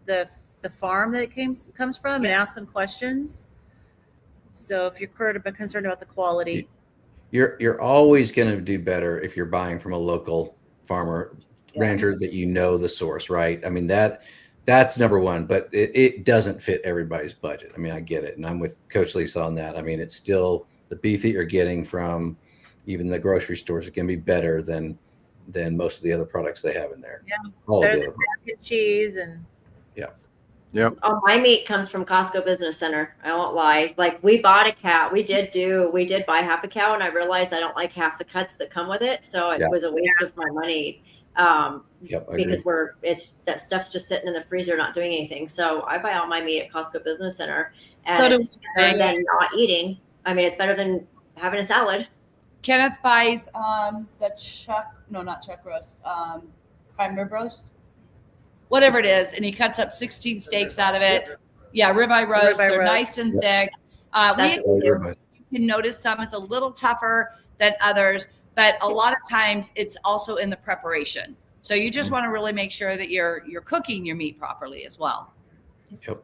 C: the farm that it comes from and asked them questions. So if you're concerned about the quality,
B: you're always going to do better if you're buying from a local farmer, rancher that the source, right? I mean, that's number one, but it doesn't fit everybody's budget. I mean, I get it. And I'm with Coach Lisa on that. I mean, it's still the beef that you're getting from even the grocery stores. It can be better than most of the other products they have in there.
C: Yeah.
B: All
C: better
B: of the
C: than packet cheese and
A: Yep.
D: Oh, my meat comes from Costco Business Center. I won't lie. We bought a cow. We did buy half a cow, and I realized I don't like half the cuts that come with it. So it was a waste of my money. Because that stuff's just sitting in the freezer, not doing anything. So I buy all my meat at Costco Business Center, and it's better than not eating. I mean, it's better than having a salad.
E: Kenneth buys not chuck roast, prime rib roast, whatever it is, and he cuts up 16 steaks out of it. Yeah, ribeye roast. They're nice and thick. You can notice some is a little tougher than others, but a lot of times it's also in the preparation. So you just want to really make sure that you're cooking your meat properly as well.
B: Yep.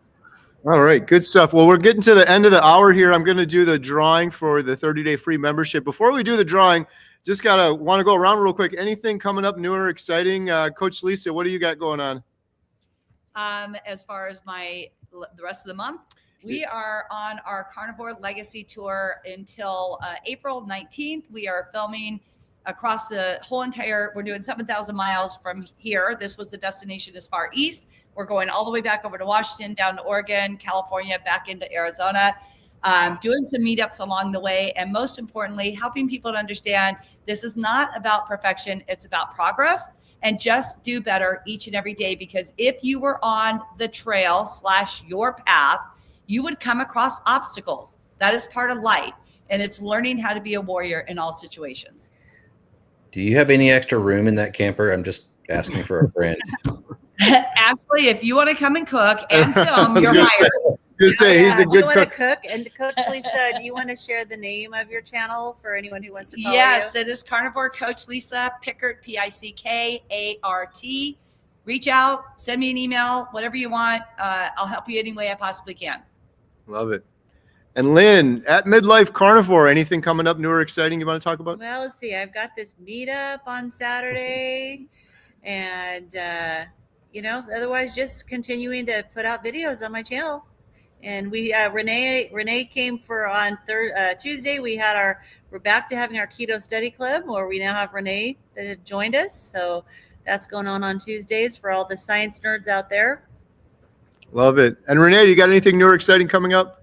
A: All right, good stuff. Well, we're getting to the end of the hour here. I'm going to do the drawing for the 30-day free membership. Before we do the drawing, just want to go around real quick. Anything coming up new or exciting? Coach Lisa, what do you got going on?
E: As far as the rest of the month, we are on our Carnivore Legacy Tour until April 19th. We are filming across the whole we're doing 7,000 miles from here. This was the destination as far east. We're going all the way back over to Washington, down to Oregon, California, back into Arizona, doing some meetups along the way. And most importantly, helping people to understand this is not about perfection. It's about progress. And just do better each and every day, because if you were on the trail / your path, you would come across obstacles. That is part of life. And it's learning how to be a warrior in all situations.
B: Do you have any extra room in that camper? I'm just asking for a friend.
E: Absolutely. If you want to come and cook and film, you're hired.
A: He's a good cook.
C: And Coach Lisa, do you want to share the name of your channel for anyone who wants to follow
E: Yes,
C: you?
E: it is Carnivore Coach Lisa Pickard, Pickart. Reach out, send me an email, whatever you want. I'll help you any way I possibly can.
A: Love it. And Lynn, at Midlife Carnivore, anything coming up new or exciting you want to talk about?
C: Well, let's see. I've got this meetup on Saturday, and otherwise just continuing to put out videos on my channel. And we Renee came on Tuesday. We're back to having our keto study club, where we now have Renee that have joined us. So that's going on Tuesdays for all the science nerds out there.
A: Love it. And Renee, you got anything new or exciting coming up?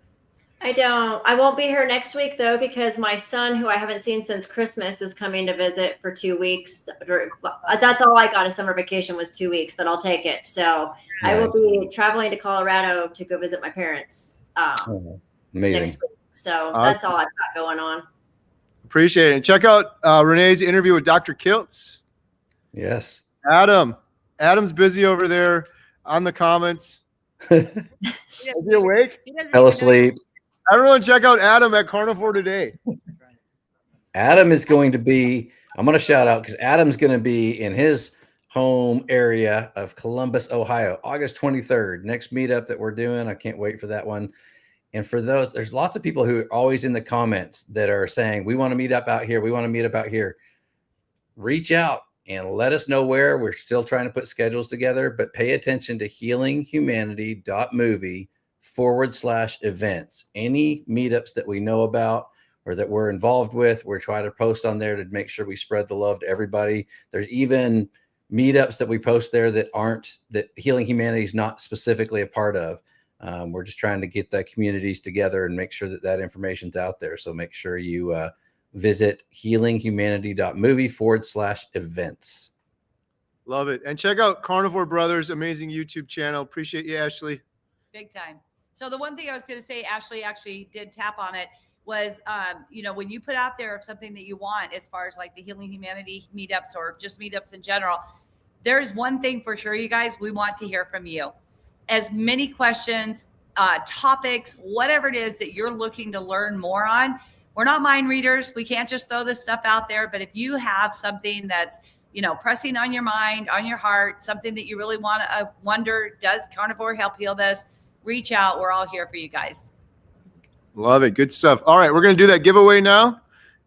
D: I don't. I won't be here next week, though, because my son, who I haven't seen since Christmas, is coming to visit for 2 weeks. That's all I got. A summer vacation was 2 weeks, but I'll take it. So I will be traveling to Colorado to go visit my parents next week. So that's all I've got going on.
A: Appreciate it. And check out Renee's interview with Dr. Kiltz.
B: Yes.
A: Adam's busy over there on the comments. Is he awake?
B: Fell asleep.
A: Everyone check out Adam at Carnivore Today.
B: Adam is going to be, I'm going to shout out because Adam's going to be in his home area of Columbus, Ohio, August 23rd. Next meetup that we're doing. I can't wait for that one. And for those, there's lots of people who are always in the comments that are saying, we want to meet up out here. We want to meet up out here. Reach out and let us know where. We're still trying to put schedules together, but pay attention to healinghumanity.movie/events. Any meetups that we know about or that we're involved with, we're trying to post on there to make sure we spread the love to everybody. There's even meetups that we post there that Healing Humanity is not specifically a part of. We're just trying to get the communities together and make sure that information's out there. So make sure you visit healinghumanity.movie/events.
A: Love it. And check out Carnivore Brothers, amazing YouTube channel. Appreciate you, Ashley.
E: Big time. So the one thing I was going to say, Ashley actually did tap on it, was, when you put out there something that you want, as far as like the Healing Humanity meetups or just meetups in general, there's one thing for sure, you guys, we want to hear from you. As many questions, topics, whatever it is that you're looking to learn more on. We're not mind readers. We can't just throw this stuff out there. But if you have something that's, pressing on your mind, on your heart, something that you really want to wonder, does Carnivore help heal this? Reach out. We're all here for you guys.
A: Love it. Good stuff. All right, we're going to do that giveaway now.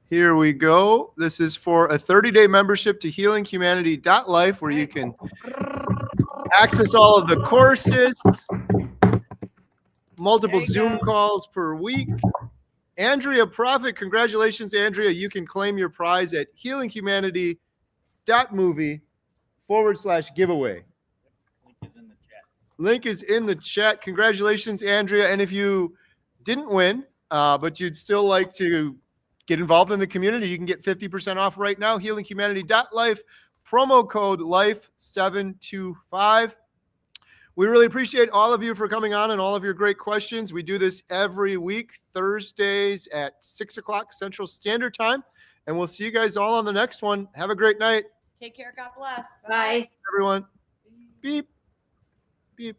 A: Here we go. This is for a 30-day membership to healinghumanity.life, where you can access all of the courses, multiple Zoom calls per week. Andrea Profit, congratulations, Andrea. You can claim your prize at healinghumanity.movie/giveaway. Link is in the chat. Congratulations, Andrea. And if you didn't win, but you'd still like to get involved in the community, you can get 50% off right now. healinghumanity.life, promo code LIFE725. We really appreciate all of you for coming on and all of your great questions. We do this every week, Thursdays at 6 o'clock Central Standard Time. And we'll see you guys all on the next one. Have a great night.
E: Take care. God bless.
D: Bye.
A: Everyone. Beep. Beep.